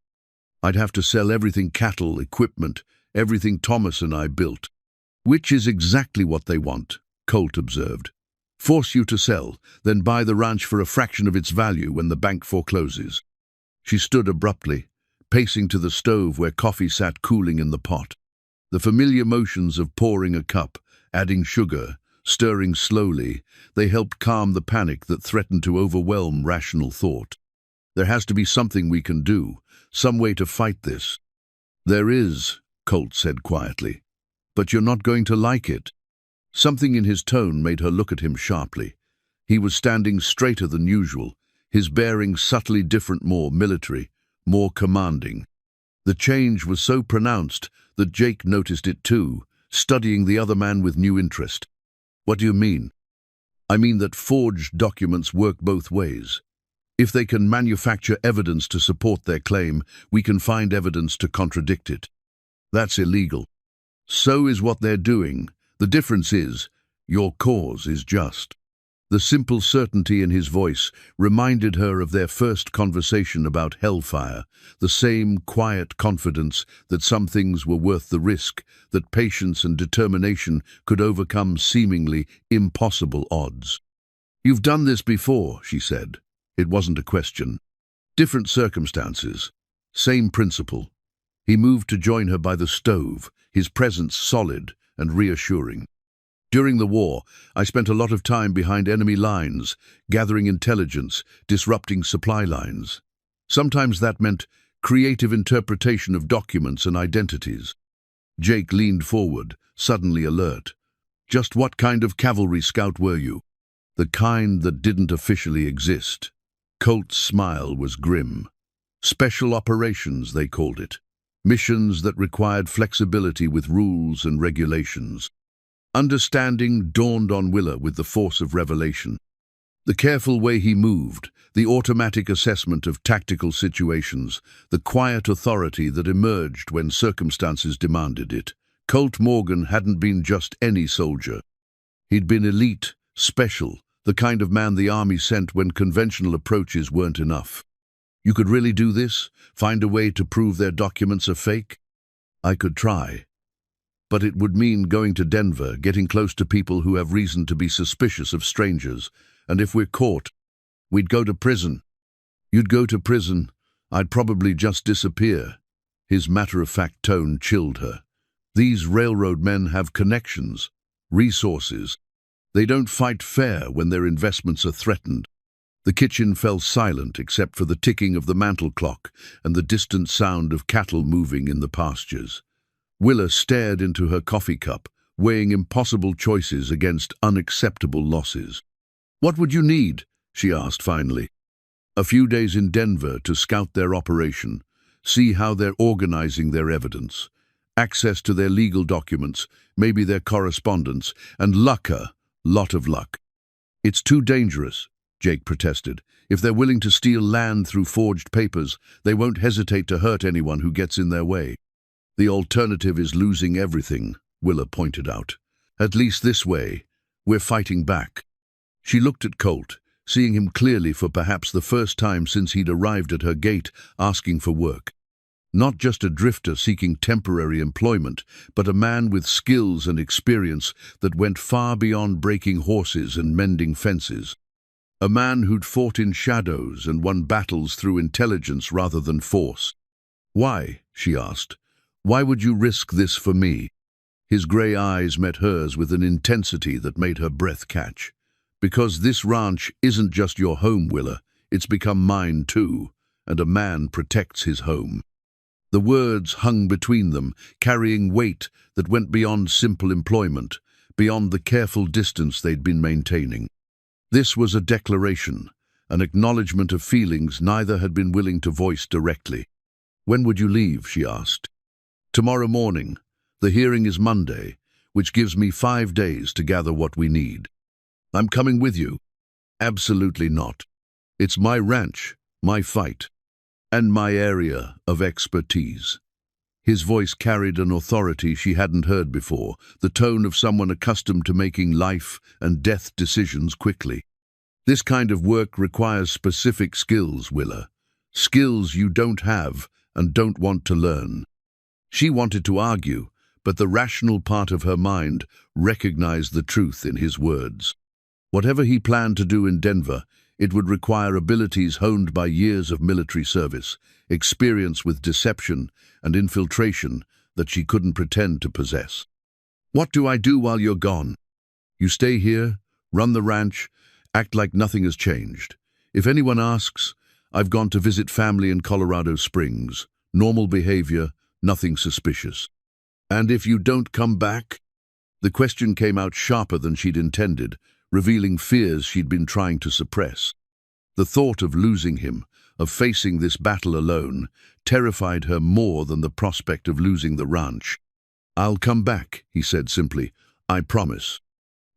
I'd have to sell everything, cattle, equipment, everything Thomas and I built. Which is exactly what they want, Colt observed. Force you to sell, then buy the ranch for a fraction of its value when the bank forecloses. She stood abruptly, pacing to the stove where coffee sat cooling in the pot. The familiar motions of pouring a cup, adding sugar, stirring slowly, they helped calm the panic that threatened to overwhelm rational thought. There has to be something we can do, some way to fight this. There is, Colt said quietly. But you're not going to like it. Something in his tone made her look at him sharply. He was standing straighter than usual, his bearing subtly different, more military, more commanding. The change was so pronounced that Jake noticed it too, studying the other man with new interest. What do you mean? I mean that forged documents work both ways. If they can manufacture evidence to support their claim, we can find evidence to contradict it. That's illegal. So is what they're doing. The difference is, your cause is just. The simple certainty in his voice reminded her of their first conversation about hellfire, the same quiet confidence that some things were worth the risk, that patience and determination could overcome seemingly impossible odds. You've done this before, she said. It wasn't a question. Different circumstances. Same principle. He moved to join her by the stove, his presence solid and reassuring. During the war, I spent a lot of time behind enemy lines, gathering intelligence, disrupting supply lines. Sometimes that meant creative interpretation of documents and identities. Jake leaned forward, suddenly alert. Just what kind of cavalry scout were you? The kind that didn't officially exist. Colt's smile was grim. Special operations, they called it. Missions that required flexibility with rules and regulations. Understanding dawned on Wheeler with the force of revelation. The careful way he moved, the automatic assessment of tactical situations, the quiet authority that emerged when circumstances demanded it. Colt Morgan hadn't been just any soldier. He'd been elite, special, the kind of man the army sent when conventional approaches weren't enough. You could really do this? Find a way to prove their documents are fake? I could try. But it would mean going to Denver, getting close to people who have reason to be suspicious of strangers, and if we're caught, we'd go to prison. You'd go to prison, I'd probably just disappear. His matter-of-fact tone chilled her. These railroad men have connections, resources. They don't fight fair when their investments are threatened. The kitchen fell silent except for the ticking of the mantel clock and the distant sound of cattle moving in the pastures. Wheeler stared into her coffee cup, weighing impossible choices against unacceptable losses. What would you need? She asked finally. A few days in Denver to scout their operation, see how they're organizing their evidence, access to their legal documents, maybe their correspondence, and lot of luck. It's too dangerous, Jake protested. If they're willing to steal land through forged papers, they won't hesitate to hurt anyone who gets in their way. The alternative is losing everything, Wheeler pointed out. At least this way, we're fighting back. She looked at Colt, seeing him clearly for perhaps the first time since he'd arrived at her gate asking for work. Not just a drifter seeking temporary employment, but a man with skills and experience that went far beyond breaking horses and mending fences. A man who'd fought in shadows and won battles through intelligence rather than force. Why? She asked. Why would you risk this for me? His grey eyes met hers with an intensity that made her breath catch. Because this ranch isn't just your home, Wheeler. It's become mine too, and a man protects his home. The words hung between them, carrying weight that went beyond simple employment, beyond the careful distance they'd been maintaining. This was a declaration, an acknowledgement of feelings neither had been willing to voice directly. When would you leave? She asked. Tomorrow morning. The hearing is Monday, which gives me 5 days to gather what we need. I'm coming with you. Absolutely not. It's my ranch, my fight, and my area of expertise. His voice carried an authority she hadn't heard before, the tone of someone accustomed to making life and death decisions quickly. This kind of work requires specific skills, Willa. Skills you don't have and don't want to learn. She wanted to argue, but the rational part of her mind recognized the truth in his words. Whatever he planned to do in Denver, it would require abilities honed by years of military service, experience with deception and infiltration that she couldn't pretend to possess. What do I do while you're gone? You stay here, run the ranch, act like nothing has changed. If anyone asks, I've gone to visit family in Colorado Springs. Normal behavior, nothing suspicious. And if you don't come back? The question came out sharper than she'd intended, revealing fears she'd been trying to suppress. The thought of losing him, of facing this battle alone, terrified her more than the prospect of losing the ranch. I'll come back, he said simply. I promise.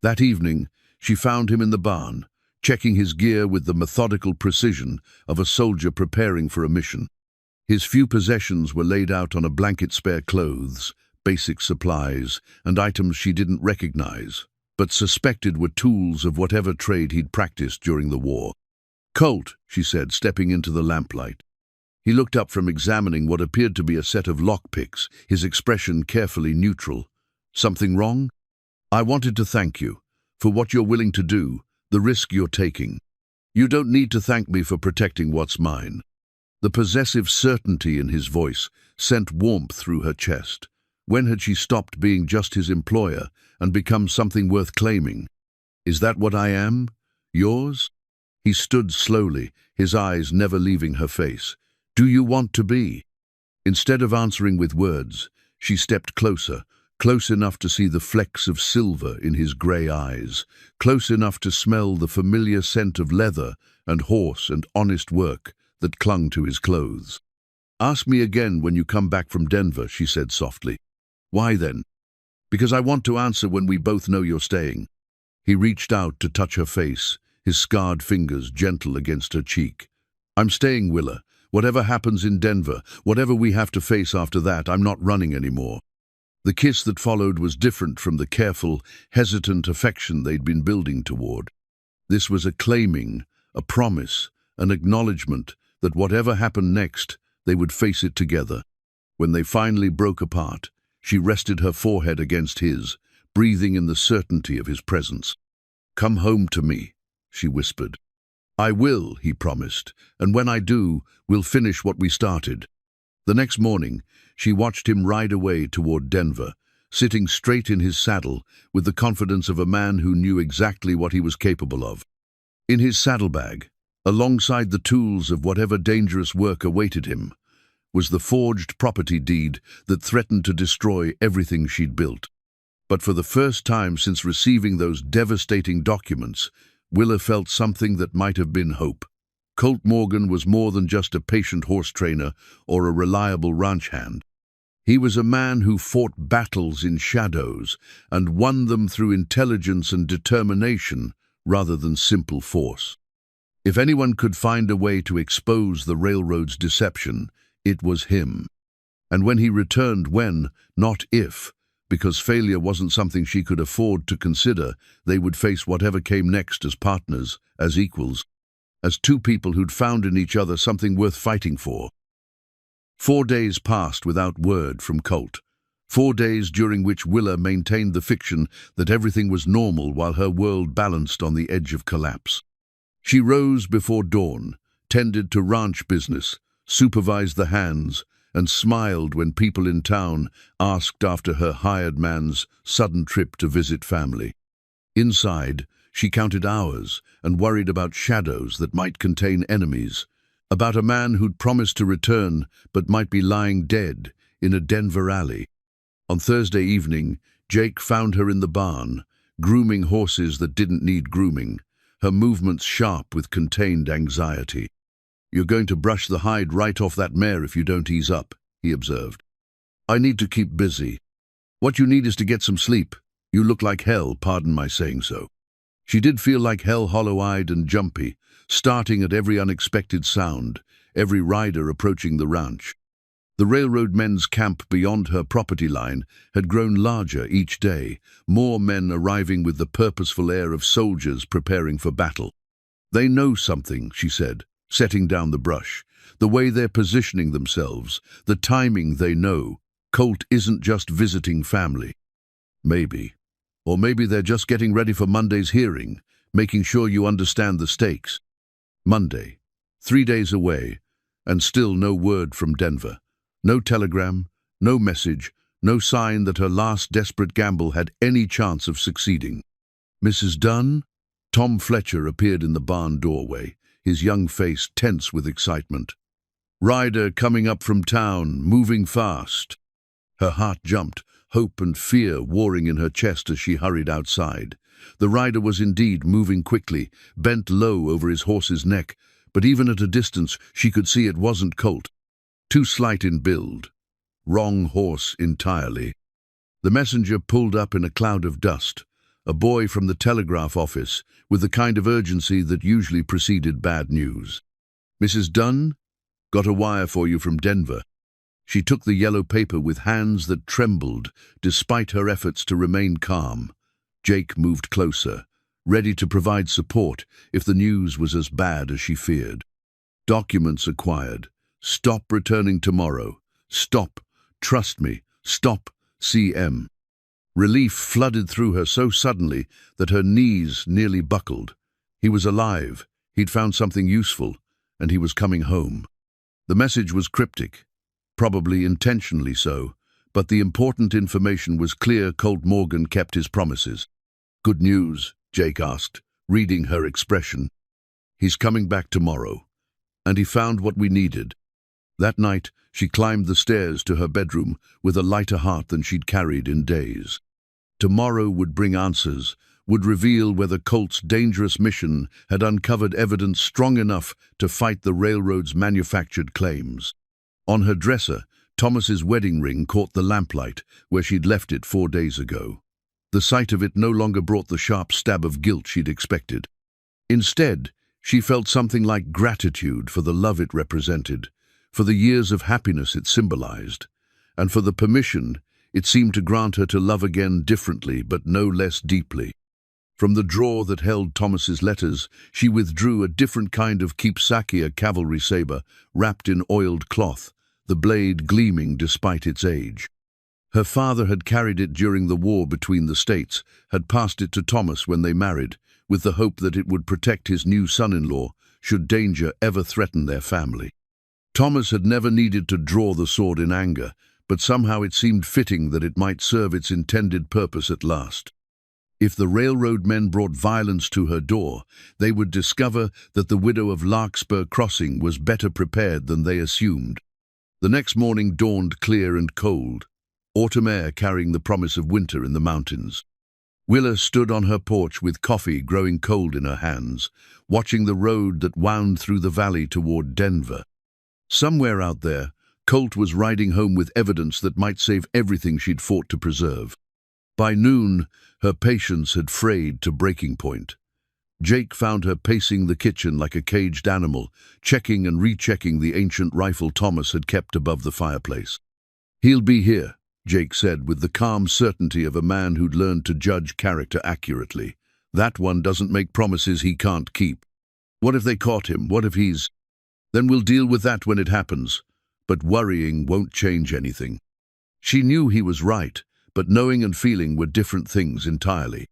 That evening, she found him in the barn, checking his gear with the methodical precision of a soldier preparing for a mission. His few possessions were laid out on a blanket, spare clothes, basic supplies, and items she didn't recognize, but suspected were tools of whatever trade he'd practiced during the war. Colt, she said, stepping into the lamplight. He looked up from examining what appeared to be a set of lockpicks, his expression carefully neutral. Something wrong? I wanted to thank you for what you're willing to do, the risk you're taking. You don't need to thank me for protecting what's mine. The possessive certainty in his voice sent warmth through her chest. When had she stopped being just his employer and become something worth claiming? Is that what I am? Yours? He stood slowly, his eyes never leaving her face. Do you want to be? Instead of answering with words, she stepped closer, close enough to see the flecks of silver in his grey eyes, close enough to smell the familiar scent of leather and horse and honest work that clung to his clothes. Ask me again when you come back from Denver, she said softly. Why then? Because I want to answer when we both know you're staying. He reached out to touch her face, his scarred fingers gentle against her cheek. I'm staying, Willa. Whatever happens in Denver, whatever we have to face after that, I'm not running anymore. The kiss that followed was different from the careful, hesitant affection they'd been building toward. This was a claiming, a promise, an acknowledgement that whatever happened next, they would face it together. When they finally broke apart, she rested her forehead against his, breathing in the certainty of his presence. Come home to me, she whispered. I will, he promised, and when I do, we'll finish what we started. The next morning, she watched him ride away toward Denver, sitting straight in his saddle with the confidence of a man who knew exactly what he was capable of. In his saddlebag, alongside the tools of whatever dangerous work awaited him, was the forged property deed that threatened to destroy everything she'd built. But for the first time since receiving those devastating documents, Willa felt something that might have been hope. Colt Morgan was more than just a patient horse trainer or a reliable ranch hand. He was a man who fought battles in shadows and won them through intelligence and determination rather than simple force. If anyone could find a way to expose the railroad's deception, it was him. And when he returned, when, not if, because failure wasn't something she could afford to consider, they would face whatever came next as partners, as equals, as two people who'd found in each other something worth fighting for. 4 days passed without word from Colt. 4 days during which Willa maintained the fiction that everything was normal while her world balanced on the edge of collapse. She rose before dawn, tended to ranch business, supervised the hands, and smiled when people in town asked after her hired man's sudden trip to visit family. Inside, she counted hours and worried about shadows that might contain enemies, about a man who'd promised to return but might be lying dead in a Denver alley. On Thursday evening, Jake found her in the barn, grooming horses that didn't need grooming, her movements sharp with contained anxiety. "You're going to brush the hide right off that mare if you don't ease up," he observed. "I need to keep busy." "What you need is to get some sleep. You look like hell, pardon my saying so." She did feel like hell, hollow-eyed and jumpy, starting at every unexpected sound, every rider approaching the ranch. The railroad men's camp beyond her property line had grown larger each day, more men arriving with the purposeful air of soldiers preparing for battle. "They know something," she said, setting down the brush. "The way they're positioning themselves, the timing they know. Colt isn't just visiting family." "Maybe. Or maybe they're just getting ready for Monday's hearing, making sure you understand the stakes." Monday, 3 days away, and still no word from Denver. No telegram, no message, no sign that her last desperate gamble had any chance of succeeding. "Mrs. Dunn?" Tom Fletcher appeared in the barn doorway, his young face tense with excitement. "Rider coming up from town, moving fast." Her heart jumped, hope and fear warring in her chest as she hurried outside. The rider was indeed moving quickly, bent low over his horse's neck, but even at a distance she could see it wasn't Colt. Too slight in build. Wrong horse entirely. The messenger pulled up in a cloud of dust, a boy from the telegraph office, with the kind of urgency that usually preceded bad news. "Mrs. Dunn? Got a wire for you from Denver." She took the yellow paper with hands that trembled, despite her efforts to remain calm. Jake moved closer, ready to provide support if the news was as bad as she feared. "Documents acquired. Stop returning tomorrow. Stop. Trust me. Stop. CM." Relief flooded through her so suddenly that her knees nearly buckled. He was alive, he'd found something useful, and he was coming home. The message was cryptic, probably intentionally so, but the important information was clear. Colt Morgan kept his promises. "Good news?" Jake asked, reading her expression. "He's coming back tomorrow." And he found what we needed. That night, she climbed the stairs to her bedroom with a lighter heart than she'd carried in days. Tomorrow would bring answers, would reveal whether Colt's dangerous mission had uncovered evidence strong enough to fight the railroad's manufactured claims. On her dresser, Thomas's wedding ring caught the lamplight where she'd left it 4 days ago. The sight of it no longer brought the sharp stab of guilt she'd expected. Instead, she felt something like gratitude for the love it represented, for the years of happiness it symbolized, and for the permission it seemed to grant her to love again differently but no less deeply. From the drawer that held Thomas's letters, she withdrew a different kind of keepsake, a cavalry saber wrapped in oiled cloth, the blade gleaming despite its age. Her father had carried it during the war between the states, had passed it to Thomas when they married, with the hope that it would protect his new son-in-law should danger ever threaten their family. Thomas had never needed to draw the sword in anger, but somehow it seemed fitting that it might serve its intended purpose at last. If the railroad men brought violence to her door, they would discover that the widow of Larkspur Crossing was better prepared than they assumed. The next morning dawned clear and cold, autumn air carrying the promise of winter in the mountains. Willa stood on her porch with coffee growing cold in her hands, watching the road that wound through the valley toward Denver. Somewhere out there, Colt was riding home with evidence that might save everything she'd fought to preserve. By noon, her patience had frayed to breaking point. Jake found her pacing the kitchen like a caged animal, checking and rechecking the ancient rifle Thomas had kept above the fireplace. "He'll be here," Jake said with the calm certainty of a man who'd learned to judge character accurately. "That one doesn't make promises he can't keep. What if they caught him? What if he's... Then we'll deal with that when it happens. But worrying won't change anything." She knew he was right, but knowing and feeling were different things entirely.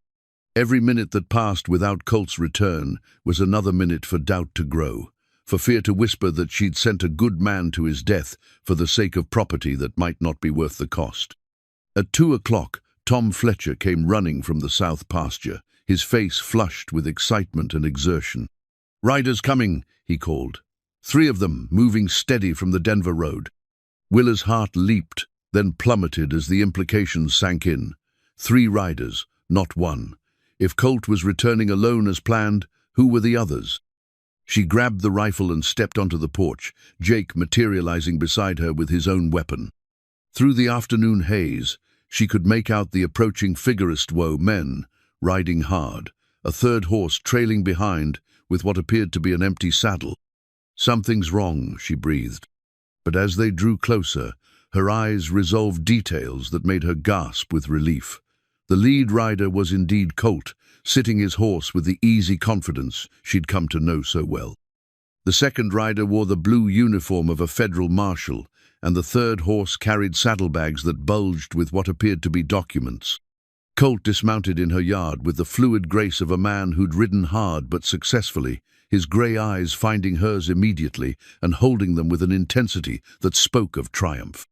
Every minute that passed without Colt's return was another minute for doubt to grow, for fear to whisper that she'd sent a good man to his death for the sake of property that might not be worth the cost. At 2 o'clock, Tom Fletcher came running from the south pasture, his face flushed with excitement and exertion. "Riders coming," he called. 3 of them, moving steady from the Denver road. Willa's heart leaped, then plummeted as the implications sank in. 3 riders, not 1. If Colt was returning alone as planned, who were the others? She grabbed the rifle and stepped onto the porch, Jake materializing beside her with his own weapon. Through the afternoon haze, she could make out the approaching figurist men, riding hard, a third horse trailing behind with what appeared to be an empty saddle. "Something's wrong," she breathed. But as they drew closer, her eyes resolved details that made her gasp with relief. The lead rider was indeed Colt, sitting his horse with the easy confidence she'd come to know so well. The second rider wore the blue uniform of a federal marshal, and the third horse carried saddlebags that bulged with what appeared to be documents. Colt dismounted in her yard with the fluid grace of a man who'd ridden hard but successfully, his grey eyes finding hers immediately and holding them with an intensity that spoke of triumph.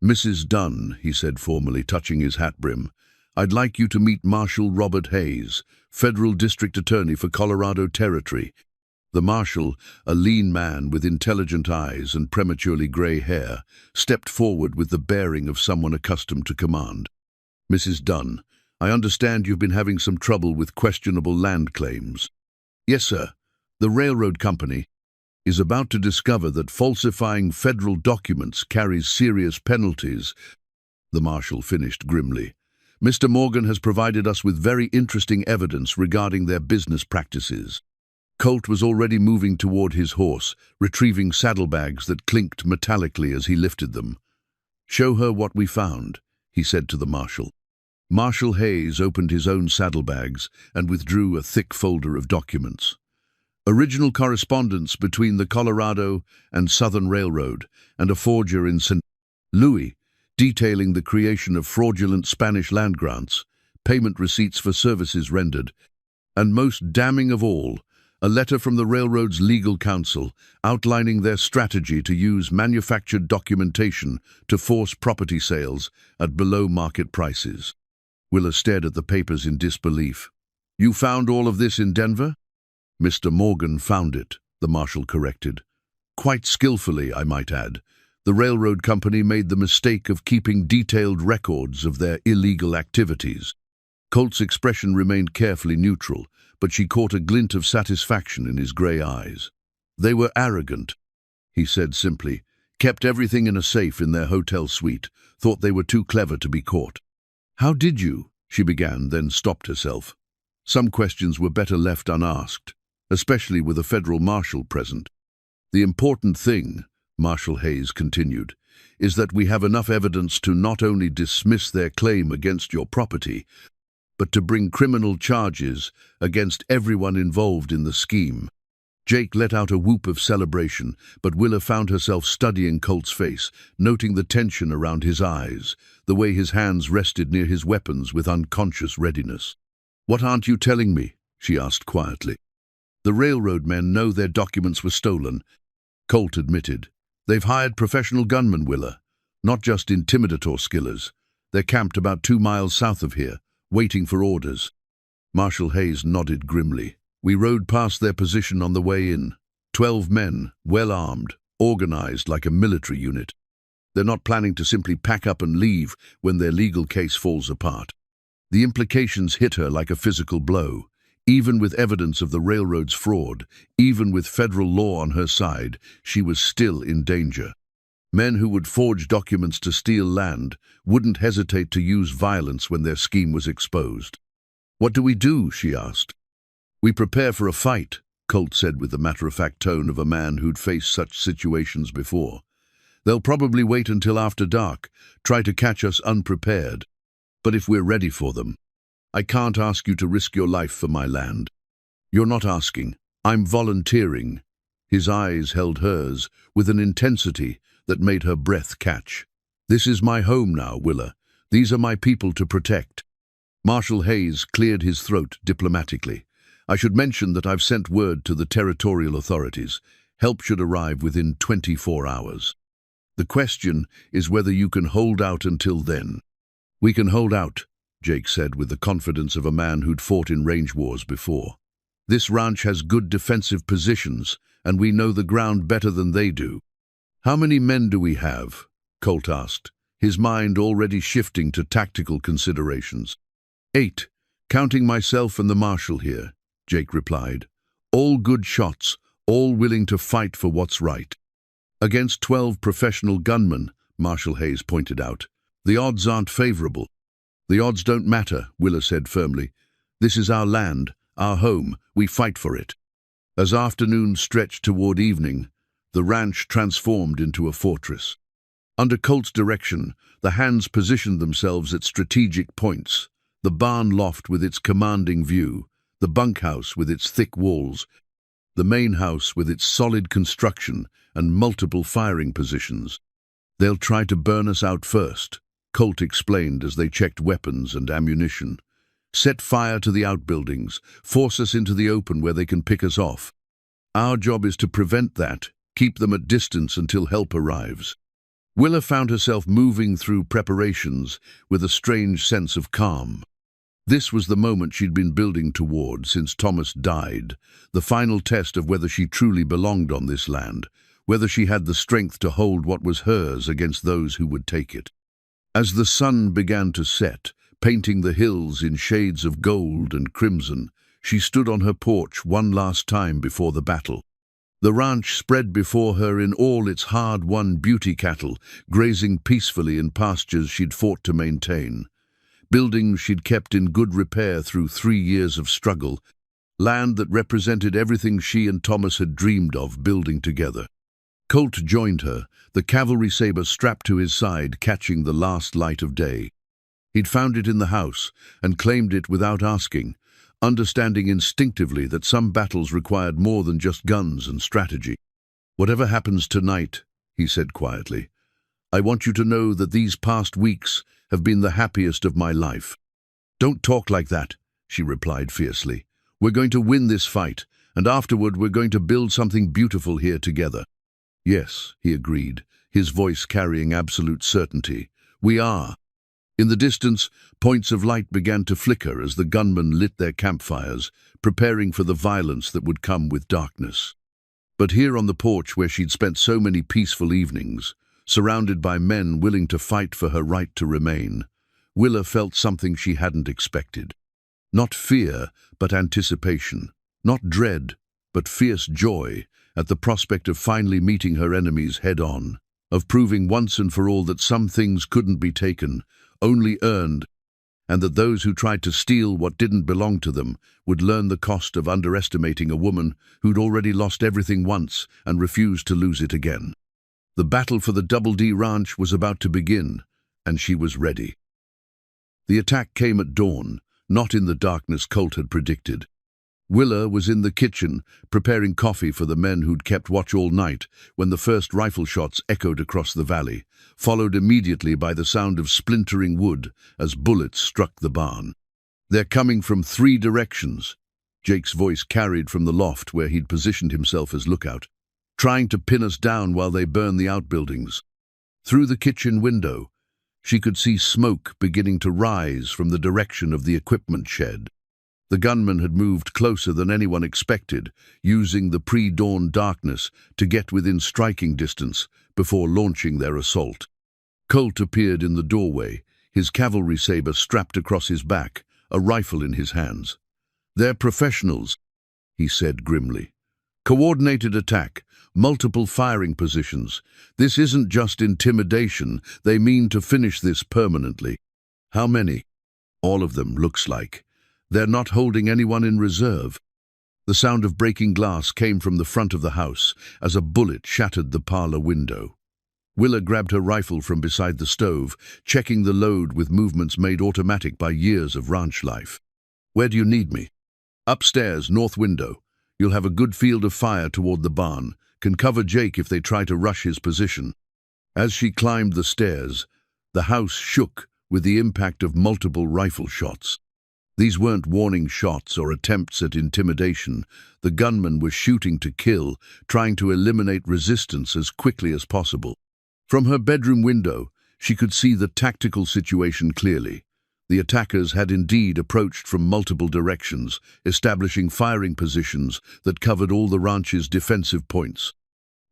"Mrs. Dunn," he said formally, touching his hat brim, "I'd like you to meet Marshal Robert Hayes, Federal District Attorney for Colorado Territory." The marshal, a lean man with intelligent eyes and prematurely grey hair, stepped forward with the bearing of someone accustomed to command. "Mrs. Dunn, I understand you've been having some trouble with questionable land claims." "Yes, sir. The railroad company is about to discover that falsifying federal documents carries serious penalties," the marshal finished grimly. "Mr. Morgan has provided us with very interesting evidence regarding their business practices." Colt was already moving toward his horse, retrieving saddlebags that clinked metallically as he lifted them. "Show her what we found," he said to the marshal. Marshal Hayes opened his own saddlebags and withdrew a thick folder of documents. Original correspondence between the Colorado and Southern Railroad and a forger in St. Louis, detailing the creation of fraudulent Spanish land grants, payment receipts for services rendered, and most damning of all, a letter from the railroad's legal counsel outlining their strategy to use manufactured documentation to force property sales at below-market prices. Willa stared at the papers in disbelief. "You found all of this in Denver?" "Mr. Morgan found it," the marshal corrected. "Quite skillfully, I might add. The railroad company made the mistake of keeping detailed records of their illegal activities." Colt's expression remained carefully neutral, but she caught a glint of satisfaction in his grey eyes. "They were arrogant," he said simply, "kept everything in a safe in their hotel suite, thought they were too clever to be caught." "How did you?" she began, then stopped herself. Some questions were better left unasked, especially with a federal marshal present. "The important thing," Marshal Hayes continued, "is that we have enough evidence to not only dismiss their claim against your property, but to bring criminal charges against everyone involved in the scheme." Jake let out a whoop of celebration, but Willa found herself studying Colt's face, noting the tension around his eyes, the way his hands rested near his weapons with unconscious readiness. "What aren't you telling me?" she asked quietly. "The railroad men know their documents were stolen," Colt admitted. "They've hired professional gunmen, Willa, not just intimidator skillers. They're camped about 2 miles south of here, waiting for orders." Marshal Hayes nodded grimly. "We rode past their position on the way in. 12 men, well armed, organized like a military unit. They're not planning to simply pack up and leave when their legal case falls apart." The implications hit her like a physical blow. Even with evidence of the railroad's fraud, even with federal law on her side, she was still in danger. Men who would forge documents to steal land wouldn't hesitate to use violence when their scheme was exposed. "What do we do?" she asked. "We prepare for a fight," Colt said with the matter-of-fact tone of a man who'd faced such situations before. "They'll probably wait until after dark, try to catch us unprepared. But if we're ready for them, I can't ask you to risk your life for my land." "You're not asking. I'm volunteering." His eyes held hers with an intensity that made her breath catch. "This is my home now, Willa. These are my people to protect." Marshal Hayes cleared his throat diplomatically. "I should mention that I've sent word to the territorial authorities. Help should arrive within 24 hours. The question is whether you can hold out until then." "We can hold out," Jake said with the confidence of a man who'd fought in range wars before. "This ranch has good defensive positions, and we know the ground better than they do." "How many men do we have?" Colt asked, his mind already shifting to tactical considerations. 8, counting myself and the marshal here," Jake replied. "All good shots, all willing to fight for what's right. Against 12 professional gunmen, Marshal Hayes pointed out. The odds aren't favorable. The odds don't matter, Willa said firmly. This is our land, our home. We fight for it. As afternoon stretched toward evening, the ranch transformed into a fortress. Under Colt's direction, the hands positioned themselves at strategic points. The barn loft with its commanding view, the bunkhouse with its thick walls, the main house with its solid construction and multiple firing positions. They'll try to burn us out first, Colt explained as they checked weapons and ammunition. Set fire to the outbuildings, force us into the open where they can pick us off. Our job is to prevent that, keep them at distance until help arrives. Willa found herself moving through preparations with a strange sense of calm. This was the moment she'd been building toward since Thomas died, the final test of whether she truly belonged on this land, whether she had the strength to hold what was hers against those who would take it. As the sun began to set, painting the hills in shades of gold and crimson, she stood on her porch one last time before the battle. The ranch spread before her in all its hard-won beauty cattle, grazing peacefully in pastures she'd fought to maintain. Buildings she'd kept in good repair through 3 years of struggle. Land that represented everything she and Thomas had dreamed of building together. Colt joined her, the cavalry saber strapped to his side, catching the last light of day. He'd found it in the house and claimed it without asking, understanding instinctively that some battles required more than just guns and strategy. "Whatever happens tonight," he said quietly, "I want you to know that these past weeks have been the happiest of my life." "Don't talk like that," she replied fiercely. "We're going to win this fight, and afterward we're going to build something beautiful here together." "Yes," he agreed, his voice carrying absolute certainty. "We are." In the distance, points of light began to flicker as the gunmen lit their campfires, preparing for the violence that would come with darkness. But here on the porch where she'd spent so many peaceful evenings, surrounded by men willing to fight for her right to remain, Willa felt something she hadn't expected. Not fear, but anticipation. Not dread, but fierce joy at the prospect of finally meeting her enemies head-on, of proving once and for all that some things couldn't be taken, only earned, and that those who tried to steal what didn't belong to them would learn the cost of underestimating a woman who'd already lost everything once and refused to lose it again. The battle for the Double D Ranch was about to begin, and she was ready. The attack came at dawn, not in the darkness Colt had predicted. Willa was in the kitchen, preparing coffee for the men who'd kept watch all night when the first rifle shots echoed across the valley, followed immediately by the sound of splintering wood as bullets struck the barn. "They're coming from 3 directions," Jake's voice carried from the loft where he'd positioned himself as lookout. "Trying to pin us down while they burn the outbuildings." Through the kitchen window, she could see smoke beginning to rise from the direction of the equipment shed. The gunmen had moved closer than anyone expected, using the pre-dawn darkness to get within striking distance before launching their assault. Colt appeared in the doorway, his cavalry saber strapped across his back, a rifle in his hands. "They're professionals," he said grimly. "Coordinated attack, multiple firing positions. This isn't just intimidation, they mean to finish this permanently." "How many?" "All of them, looks like. They're not holding anyone in reserve." The sound of breaking glass came from the front of the house as a bullet shattered the parlor window. Willa grabbed her rifle from beside the stove, checking the load with movements made automatic by years of ranch life. "Where do you need me?" "Upstairs, north window. You'll have a good field of fire toward the barn. Can cover Jake if they try to rush his position." As she climbed the stairs, the house shook with the impact of multiple rifle shots. These weren't warning shots or attempts at intimidation. The gunmen were shooting to kill, trying to eliminate resistance as quickly as possible. From her bedroom window, she could see the tactical situation clearly. The attackers had indeed approached from multiple directions, establishing firing positions that covered all the ranch's defensive points.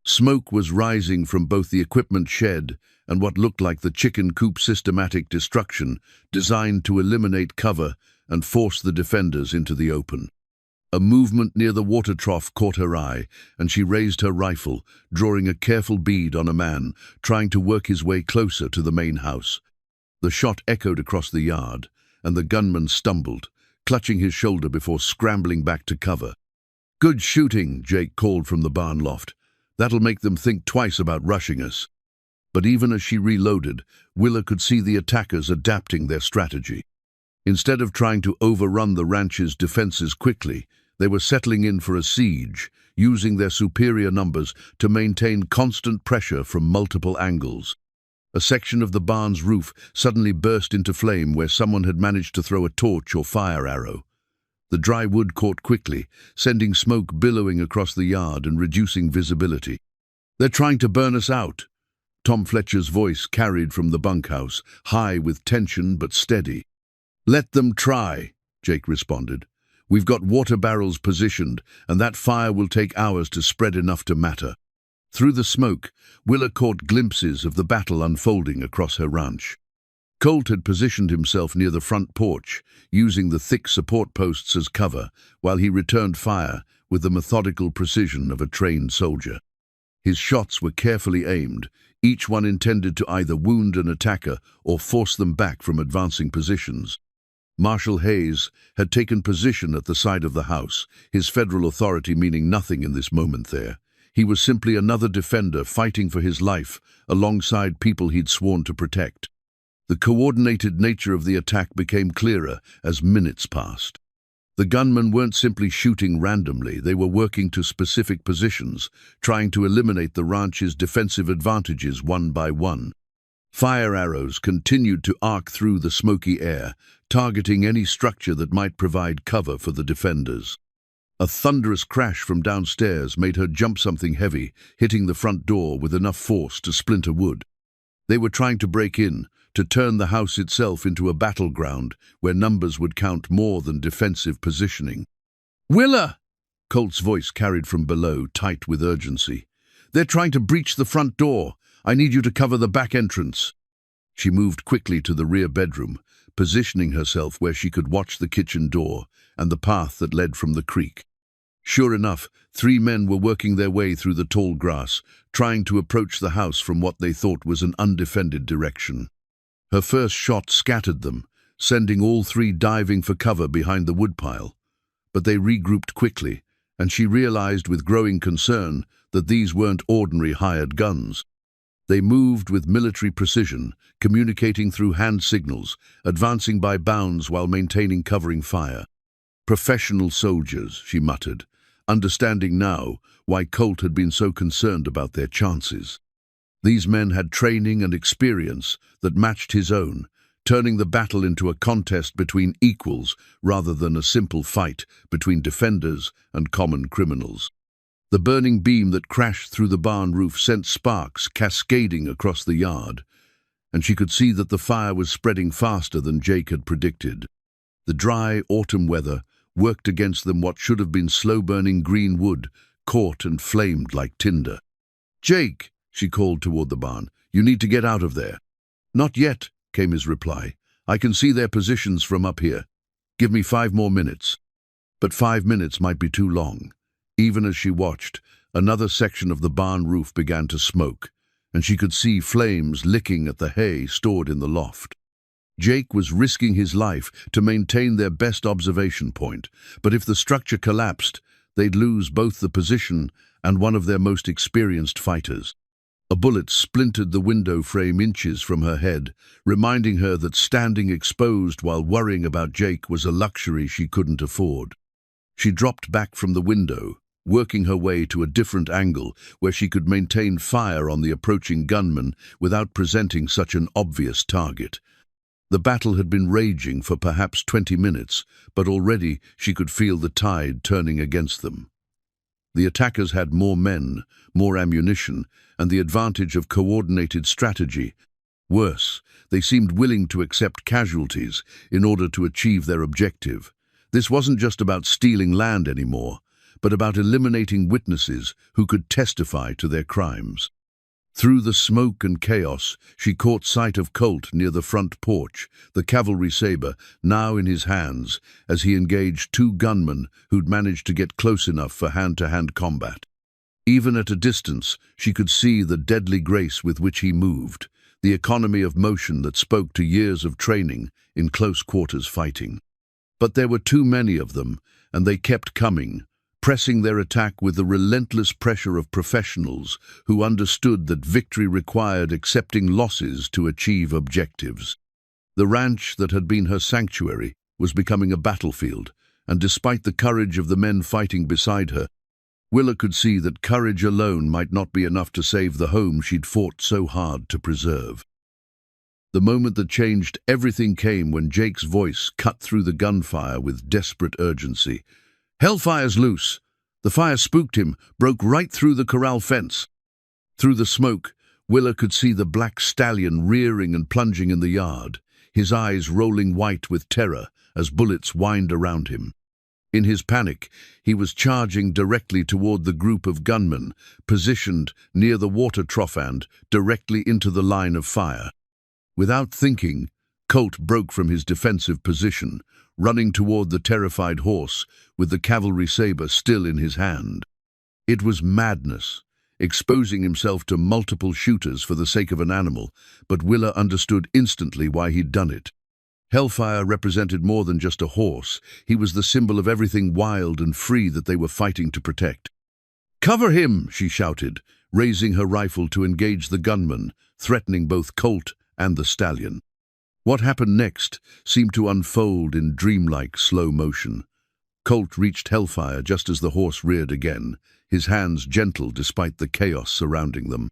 Smoke was rising from both the equipment shed and what looked like the chicken coop, systematic destruction designed to eliminate cover and force the defenders into the open. A movement near the water trough caught her eye, and she raised her rifle, drawing a careful bead on a man, trying to work his way closer to the main house. The shot echoed across the yard, and the gunman stumbled, clutching his shoulder before scrambling back to cover. "Good shooting," Jake called from the barn loft. "That'll make them think twice about rushing us." But even as she reloaded, Willa could see the attackers adapting their strategy. Instead of trying to overrun the ranch's defenses quickly, they were settling in for a siege, using their superior numbers to maintain constant pressure from multiple angles. A section of the barn's roof suddenly burst into flame where someone had managed to throw a torch or fire arrow. The dry wood caught quickly, sending smoke billowing across the yard and reducing visibility. "They're trying to burn us out." Tom Fletcher's voice carried from the bunkhouse, high with tension but steady. "Let them try," Jake responded. "We've got water barrels positioned, and that fire will take hours to spread enough to matter." Through the smoke, Willa caught glimpses of the battle unfolding across her ranch. Colt had positioned himself near the front porch, using the thick support posts as cover, while he returned fire with the methodical precision of a trained soldier. His shots were carefully aimed, each one intended to either wound an attacker or force them back from advancing positions. Marshal Hayes had taken position at the side of the house, his federal authority meaning nothing in this moment there. He was simply another defender fighting for his life alongside people he'd sworn to protect. The coordinated nature of the attack became clearer as minutes passed. The gunmen weren't simply shooting randomly, they were working to specific positions, trying to eliminate the ranch's defensive advantages one by one. Fire arrows continued to arc through the smoky air, targeting any structure that might provide cover for the defenders. A thunderous crash from downstairs made her jump something heavy, hitting the front door with enough force to splinter wood. They were trying to break in, to turn the house itself into a battleground where numbers would count more than defensive positioning. "Willa!" Colt's voice carried from below, tight with urgency. "They're trying to breach the front door. I need you to cover the back entrance." She moved quickly to the rear bedroom, positioning herself where she could watch the kitchen door and the path that led from the creek. Sure enough, 3 men were working their way through the tall grass, trying to approach the house from what they thought was an undefended direction. Her first shot scattered them, sending all 3 diving for cover behind the woodpile. But they regrouped quickly, and she realized with growing concern that these weren't ordinary hired guns. They moved with military precision, communicating through hand signals, advancing by bounds while maintaining covering fire. "Professional soldiers," she muttered, understanding now why Colt had been so concerned about their chances. These men had training and experience that matched his own, turning the battle into a contest between equals rather than a simple fight between defenders and common criminals. The burning beam that crashed through the barn roof sent sparks cascading across the yard, and she could see that the fire was spreading faster than Jake had predicted. The dry autumn weather worked against them. What should have been slow-burning green wood caught and flamed like tinder. "Jake!" she called toward the barn. "You need to get out of there." "Not yet," came his reply. "I can see their positions from up here. Give me 5 more minutes." But 5 minutes might be too long. Even as she watched, another section of the barn roof began to smoke, and she could see flames licking at the hay stored in the loft. Jake was risking his life to maintain their best observation point, but if the structure collapsed, they'd lose both the position and one of their most experienced fighters. A bullet splintered the window frame inches from her head, reminding her that standing exposed while worrying about Jake was a luxury she couldn't afford. She dropped back from the window, working her way to a different angle where she could maintain fire on the approaching gunman without presenting such an obvious target. The battle had been raging for perhaps 20 minutes, but already she could feel the tide turning against them. The attackers had more men, more ammunition, and the advantage of coordinated strategy. Worse, they seemed willing to accept casualties in order to achieve their objective. This wasn't just about stealing land anymore, but about eliminating witnesses who could testify to their crimes. Through the smoke and chaos, she caught sight of Colt near the front porch, the cavalry saber now in his hands, as he engaged two gunmen who'd managed to get close enough for hand-to-hand combat. Even at a distance, she could see the deadly grace with which he moved, the economy of motion that spoke to years of training in close-quarters fighting. But there were too many of them, and they kept coming, pressing their attack with the relentless pressure of professionals who understood that victory required accepting losses to achieve objectives. The ranch that had been her sanctuary was becoming a battlefield, and despite the courage of the men fighting beside her, Willa could see that courage alone might not be enough to save the home she'd fought so hard to preserve. The moment that changed everything came when Jake's voice cut through the gunfire with desperate urgency. "Hellfire's loose!" The fire spooked him, broke right through the corral fence. Through the smoke, Willa could see the black stallion rearing and plunging in the yard, his eyes rolling white with terror as bullets whined around him. In his panic, he was charging directly toward the group of gunmen, positioned near the water trough and directly into the line of fire. Without thinking, Colt broke from his defensive position, running toward the terrified horse with the cavalry saber still in his hand. It was madness, exposing himself to multiple shooters for the sake of an animal, but Willa understood instantly why he'd done it. Hellfire represented more than just a horse. He was the symbol of everything wild and free that they were fighting to protect. "Cover him!" she shouted, raising her rifle to engage the gunman, threatening both Colt and the stallion. What happened next seemed to unfold in dreamlike slow motion. Colt reached Hellfire just as the horse reared again, his hands gentle despite the chaos surrounding them.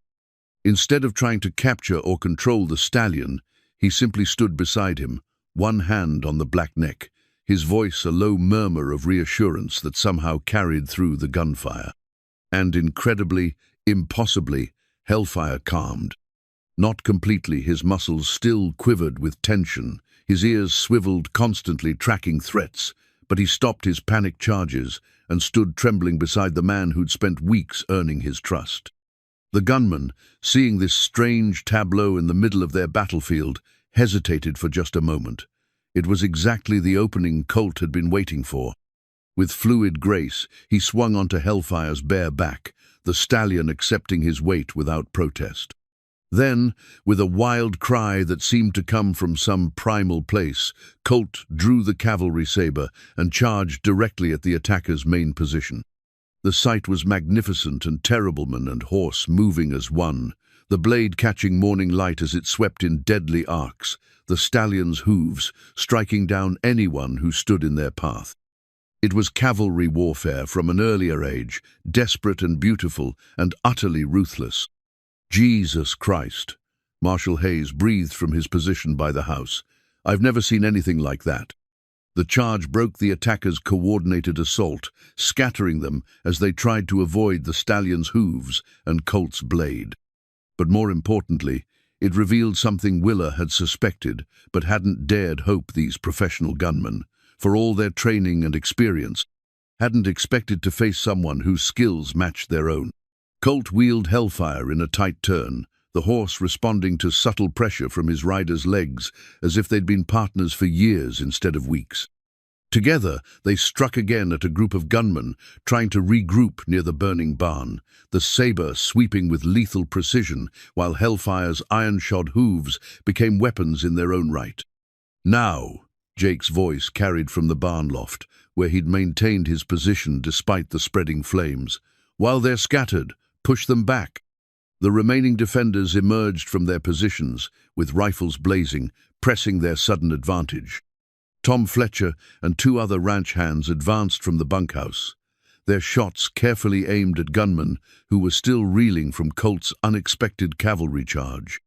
Instead of trying to capture or control the stallion, he simply stood beside him, one hand on the black neck, his voice a low murmur of reassurance that somehow carried through the gunfire. And incredibly, impossibly, Hellfire calmed. Not completely, his muscles still quivered with tension, his ears swiveled constantly tracking threats, but he stopped his panic charges and stood trembling beside the man who'd spent weeks earning his trust. The gunman, seeing this strange tableau in the middle of their battlefield, hesitated for just a moment. It was exactly the opening Colt had been waiting for. With fluid grace, he swung onto Hellfire's bare back, the stallion accepting his weight without protest. Then, with a wild cry that seemed to come from some primal place, Colt drew the cavalry saber and charged directly at the attacker's main position. The sight was magnificent, and terribleman and horse moving as one, the blade catching morning light as it swept in deadly arcs, the stallion's hooves striking down anyone who stood in their path. It was cavalry warfare from an earlier age, desperate and beautiful and utterly ruthless. "Jesus Christ," Marshal Hayes breathed from his position by the house. "I've never seen anything like that." The charge broke the attackers' coordinated assault, scattering them as they tried to avoid the stallion's hooves and Colt's blade. But more importantly, it revealed something Willa had suspected but hadn't dared hope. These professional gunmen, for all their training and experience, hadn't expected to face someone whose skills matched their own. Colt wheeled Hellfire in a tight turn, the horse responding to subtle pressure from his rider's legs as if they'd been partners for years instead of weeks. Together, they struck again at a group of gunmen trying to regroup near the burning barn, the saber sweeping with lethal precision while Hellfire's iron-shod hooves became weapons in their own right. "Now," Jake's voice carried from the barn loft, where he'd maintained his position despite the spreading flames. "While they're scattered, push them back." The remaining defenders emerged from their positions, with rifles blazing, pressing their sudden advantage. Tom Fletcher and two other ranch hands advanced from the bunkhouse, their shots carefully aimed at gunmen who were still reeling from Colt's unexpected cavalry charge.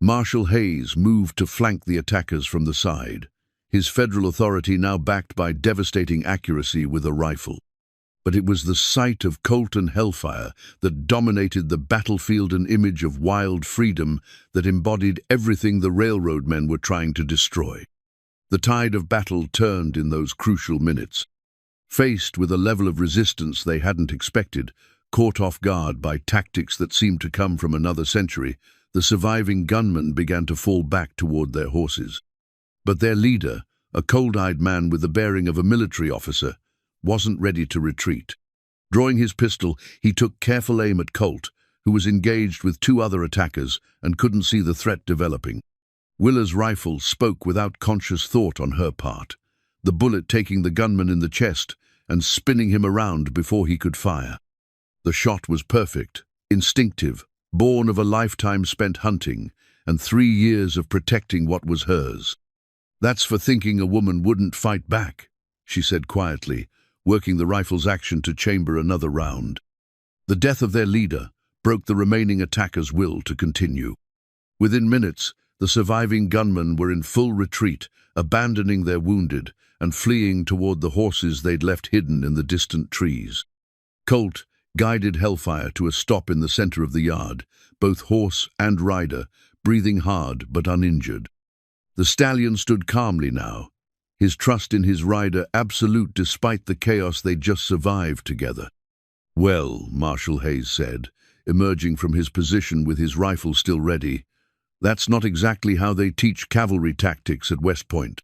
Marshal Hayes moved to flank the attackers from the side, his federal authority now backed by devastating accuracy with a rifle. But it was the sight of Colt and Hellfire that dominated the battlefield, an image of wild freedom that embodied everything the railroad men were trying to destroy. The tide of battle turned in those crucial minutes. Faced with a level of resistance they hadn't expected, Caught off guard by tactics that seemed to come from another century, the surviving gunmen began to fall back toward their horses. But their leader, a cold-eyed man with the bearing of a military officer, wasn't ready to retreat. Drawing his pistol, he took careful aim at Colt, who was engaged with two other attackers and couldn't see the threat developing. Willa's rifle spoke without conscious thought on her part, the bullet taking the gunman in the chest and spinning him around before he could fire. The shot was perfect, instinctive, born of a lifetime spent hunting and 3 years of protecting what was hers. "That's for thinking a woman wouldn't fight back," she said quietly, working the rifle's action to chamber another round. The death of their leader broke the remaining attackers' will to continue. Within minutes, the surviving gunmen were in full retreat, abandoning their wounded and fleeing toward the horses they'd left hidden in the distant trees. Colt guided Hellfire to a stop in the center of the yard, both horse and rider, breathing hard but uninjured. The Stallion stood calmly now, his trust in his rider absolute despite the chaos they'd just survived together. "Well," Marshal Hayes said, emerging from his position with his rifle still ready, "that's not exactly how they teach cavalry tactics at West Point."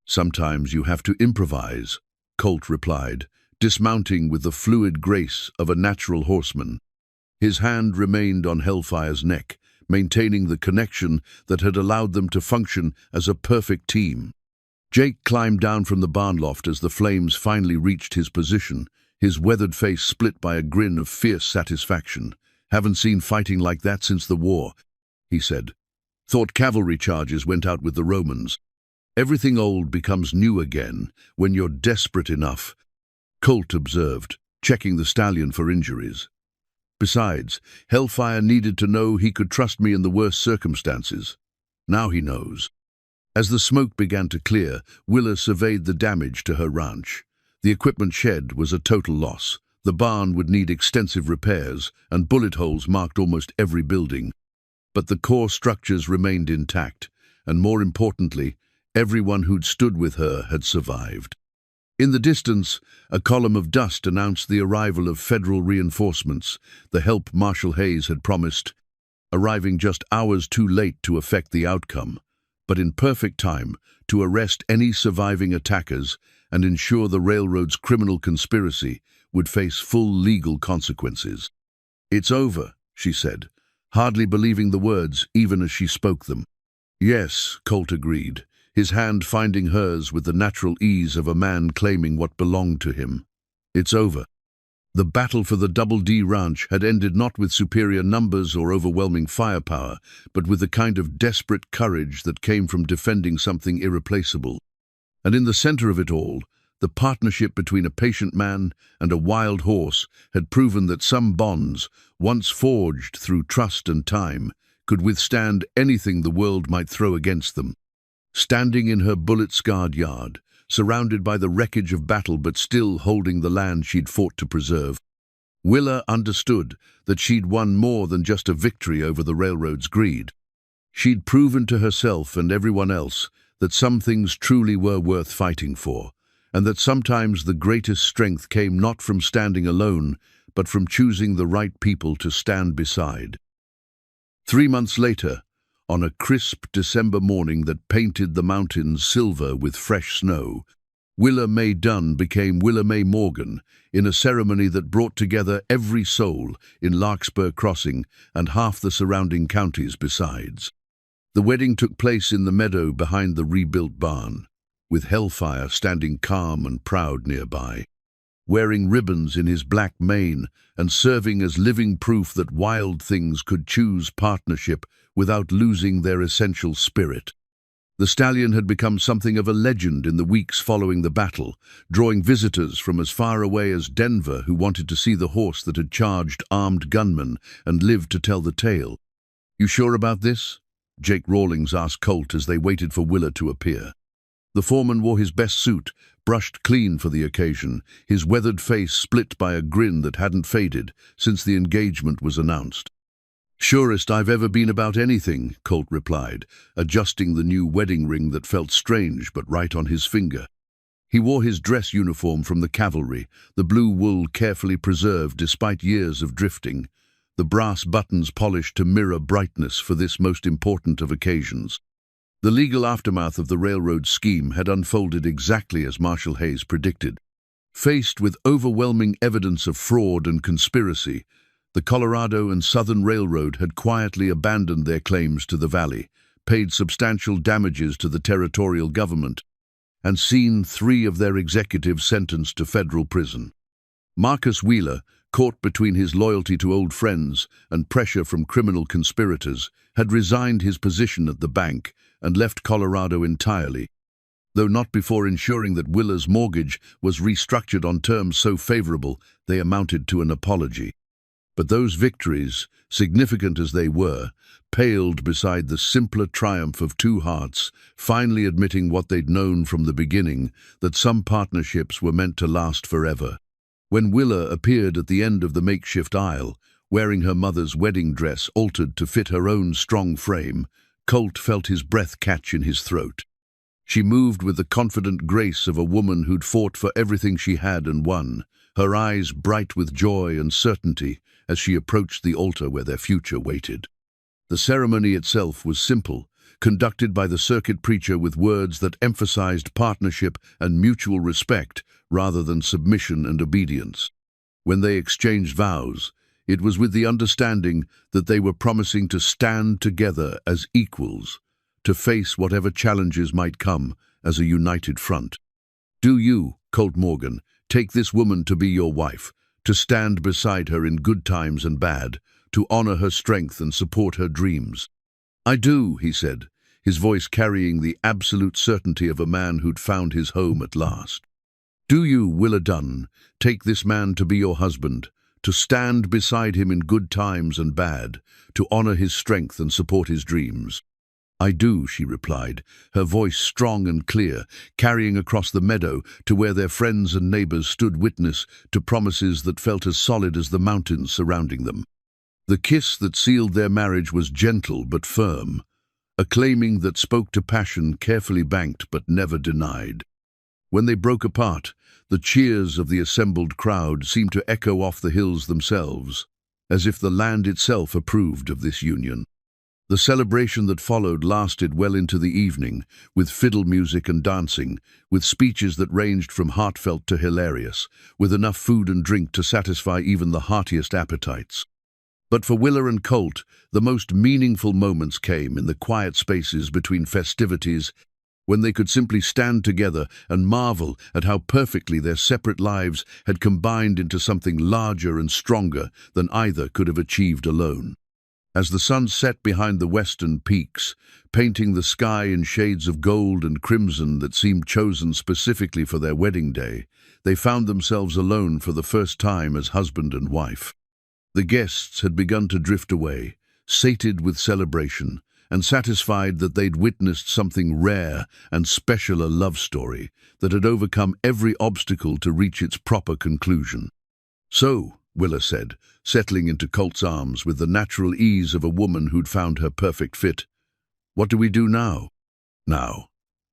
"Sometimes you have to improvise," Colt replied, dismounting with the fluid grace of a natural horseman. His hand remained on Hellfire's neck, maintaining the connection that had allowed them to function as a perfect team. Jake climbed down from the barn loft as the flames finally reached his position, his weathered face split by a grin of fierce satisfaction. "Haven't seen fighting like that since the war," he said. "Thought cavalry charges went out with the Romans. Everything old becomes new again when you're desperate enough," Colt observed, checking the Stallion for injuries. "Besides, Hellfire needed to know he could trust me in the worst circumstances. Now he knows." As the smoke began to clear, Willa surveyed the damage to her ranch. The equipment shed was a total loss. The barn would need extensive repairs, and bullet holes marked almost every building. But the core structures remained intact, and more importantly, everyone who'd stood with her had survived. In the distance, a column of dust announced the arrival of federal reinforcements, the help Marshal Hayes had promised, arriving just hours too late to affect the outcome, but in perfect time to arrest any surviving attackers and ensure the railroad's criminal conspiracy would face full legal consequences. "It's over," she said, hardly believing the words even as she spoke them. "Yes," Colt agreed, his hand finding hers with the natural ease of a man claiming what belonged to him. "It's over." The battle for the Double D Ranch had ended not with superior numbers or overwhelming firepower, but with the kind of desperate courage that came from defending something irreplaceable. And in the center of it all, the partnership between a patient man and a wild horse had proven that some bonds, once forged through trust and time, could withstand anything the world might throw against them. Standing in her bullet-scarred yard, surrounded by the wreckage of battle but still holding the land she'd fought to preserve, Willa understood that she'd won more than just a victory over the railroad's greed. She'd proven to herself and everyone else that some things truly were worth fighting for, and that sometimes the greatest strength came not from standing alone, but from choosing the right people to stand beside. 3 months later, on a crisp December morning that painted the mountains silver with fresh snow, Willa May Dunn became Willa May Morgan in a ceremony that brought together every soul in Larkspur Crossing and half the surrounding counties besides. The wedding took place in the meadow behind the rebuilt barn, with Hellfire standing calm and proud nearby, wearing ribbons in his black mane and serving as living proof that wild things could choose partnership without losing their essential spirit. The Stallion had become something of a legend in the weeks following the battle, drawing visitors from as far away as Denver who wanted to see the horse that had charged armed gunmen and lived to tell the tale. "You sure about this?" Jake Rawlings asked Colt as they waited for Willa to appear. The foreman wore his best suit, brushed clean for the occasion, his weathered face split by a grin that hadn't faded since the engagement was announced. "Surest I've ever been about anything," Colt replied, adjusting the new wedding ring that felt strange but right on his finger. He wore his dress uniform from the cavalry, the blue wool carefully preserved despite years of drifting, the brass buttons polished to mirror brightness for this most important of occasions. The legal aftermath of the railroad scheme had unfolded exactly as Marshal Hayes predicted. Faced with overwhelming evidence of fraud and conspiracy, the Colorado and Southern Railroad had quietly abandoned their claims to the valley, paid substantial damages to the territorial government, and seen 3 of their executives sentenced to federal prison. Marcus Wheeler, caught between his loyalty to old friends and pressure from criminal conspirators, had resigned his position at the bank and left Colorado entirely, though not before ensuring that Wheeler's mortgage was restructured on terms so favorable they amounted to an apology. But those victories, significant as they were, paled beside the simpler triumph of 2 hearts, finally admitting what they'd known from the beginning, that some partnerships were meant to last forever. When Wheeler appeared at the end of the makeshift aisle, wearing her mother's wedding dress altered to fit her own strong frame, Colt felt his breath catch in his throat. She moved with the confident grace of a woman who'd fought for everything she had and won, her eyes bright with joy and certainty as she approached the altar where their future waited. The ceremony itself was simple, conducted by the circuit preacher with words that emphasized partnership and mutual respect rather than submission and obedience. When they exchanged vows, it was with the understanding that they were promising to stand together as equals, to face whatever challenges might come as a united front. Do you, Colt Morgan, take this woman to be your wife, to stand beside her in good times and bad, to honor her strength and support her dreams? I do, he said, his voice carrying the absolute certainty of a man who'd found his home at last. Do you, Willa Dunn, take this man to be your husband, to stand beside him in good times and bad, to honor his strength and support his dreams? I do, she replied, her voice strong and clear, carrying across the meadow to where their friends and neighbors stood witness to promises that felt as solid as the mountains surrounding them. The kiss that sealed their marriage was gentle but firm, a claiming that spoke to passion carefully banked but never denied. When they broke apart, the cheers of the assembled crowd seemed to echo off the hills themselves, as if the land itself approved of this union. The celebration that followed lasted well into the evening, with fiddle music and dancing, with speeches that ranged from heartfelt to hilarious, with enough food and drink to satisfy even the heartiest appetites. But for Willa and Colt, the most meaningful moments came in the quiet spaces between festivities, when they could simply stand together and marvel at how perfectly their separate lives had combined into something larger and stronger than either could have achieved alone. As the sun set behind the western peaks, painting the sky in shades of gold and crimson that seemed chosen specifically for their wedding day, they found themselves alone for the first time as husband and wife. The guests had begun to drift away, sated with celebration, and satisfied that they'd witnessed something rare and special, a love story that had overcome every obstacle to reach its proper conclusion. So, Willa said, settling into Colt's arms with the natural ease of a woman who'd found her perfect fit, what do we do now? Now.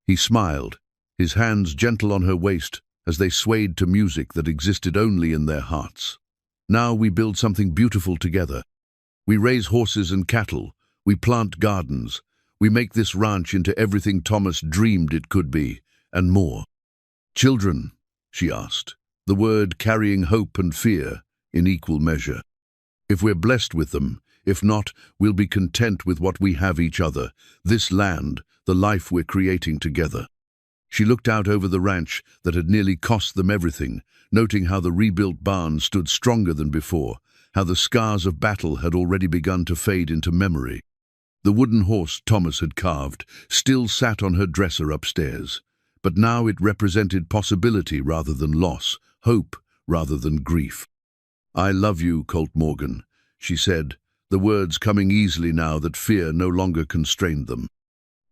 He smiled, his hands gentle on her waist as they swayed to music that existed only in their hearts. Now we build something beautiful together. We raise horses and cattle. We plant gardens. We make this ranch into everything Thomas dreamed it could be, and more. Children, she asked, the word carrying hope and fear in equal measure. If we're blessed with them, if not, we'll be content with what we have, each other, this land, the life we're creating together. She looked out over the ranch that had nearly cost them everything, noting how the rebuilt barn stood stronger than before, how the scars of battle had already begun to fade into memory. The wooden horse Thomas had carved still sat on her dresser upstairs, but now it represented possibility rather than loss, hope rather than grief. I love you, Colt Morgan, she said, the words coming easily now that fear no longer constrained them.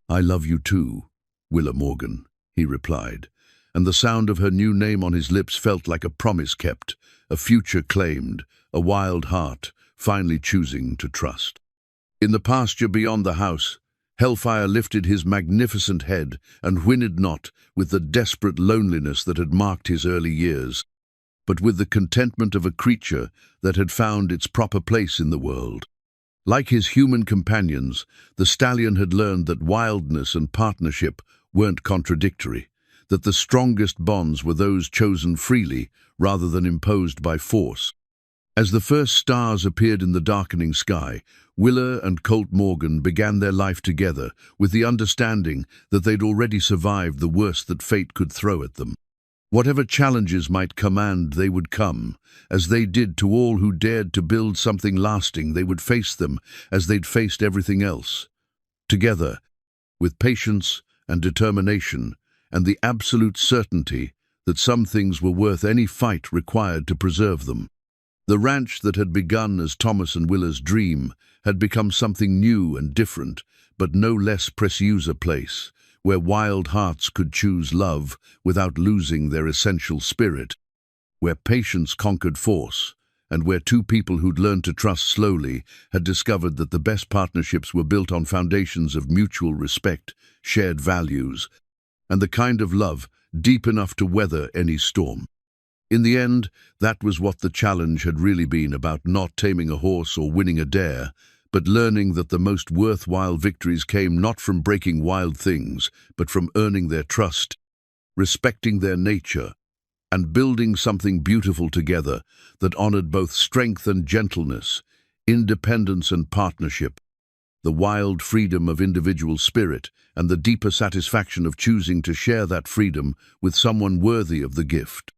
I love you too, Willa Morgan, he replied, and the sound of her new name on his lips felt like a promise kept, a future claimed, a wild heart finally choosing to trust. In the pasture beyond the house, Hellfire lifted his magnificent head and whinnied not with the desperate loneliness that had marked his early years, but with the contentment of a creature that had found its proper place in the world. Like his human companions, the stallion had learned that wildness and partnership weren't contradictory, that the strongest bonds were those chosen freely rather than imposed by force. As the first stars appeared in the darkening sky, Willa and Colt Morgan began their life together with the understanding that they'd already survived the worst that fate could throw at them. Whatever challenges might command, they would come. As they did to all who dared to build something lasting, they would face them as they'd faced everything else. Together, with patience and determination, and the absolute certainty that some things were worth any fight required to preserve them. The ranch that had begun as Thomas and Willa's dream had become something new and different, but no less precious a place, where wild hearts could choose love without losing their essential spirit, where patience conquered force, and where two people who'd learned to trust slowly had discovered that the best partnerships were built on foundations of mutual respect, shared values, and the kind of love deep enough to weather any storm. In the end, that was what the challenge had really been about, not taming a horse or winning a dare, but learning that the most worthwhile victories came not from breaking wild things, but from earning their trust, respecting their nature, and building something beautiful together that honored both strength and gentleness, independence and partnership, the wild freedom of individual spirit, and the deeper satisfaction of choosing to share that freedom with someone worthy of the gift.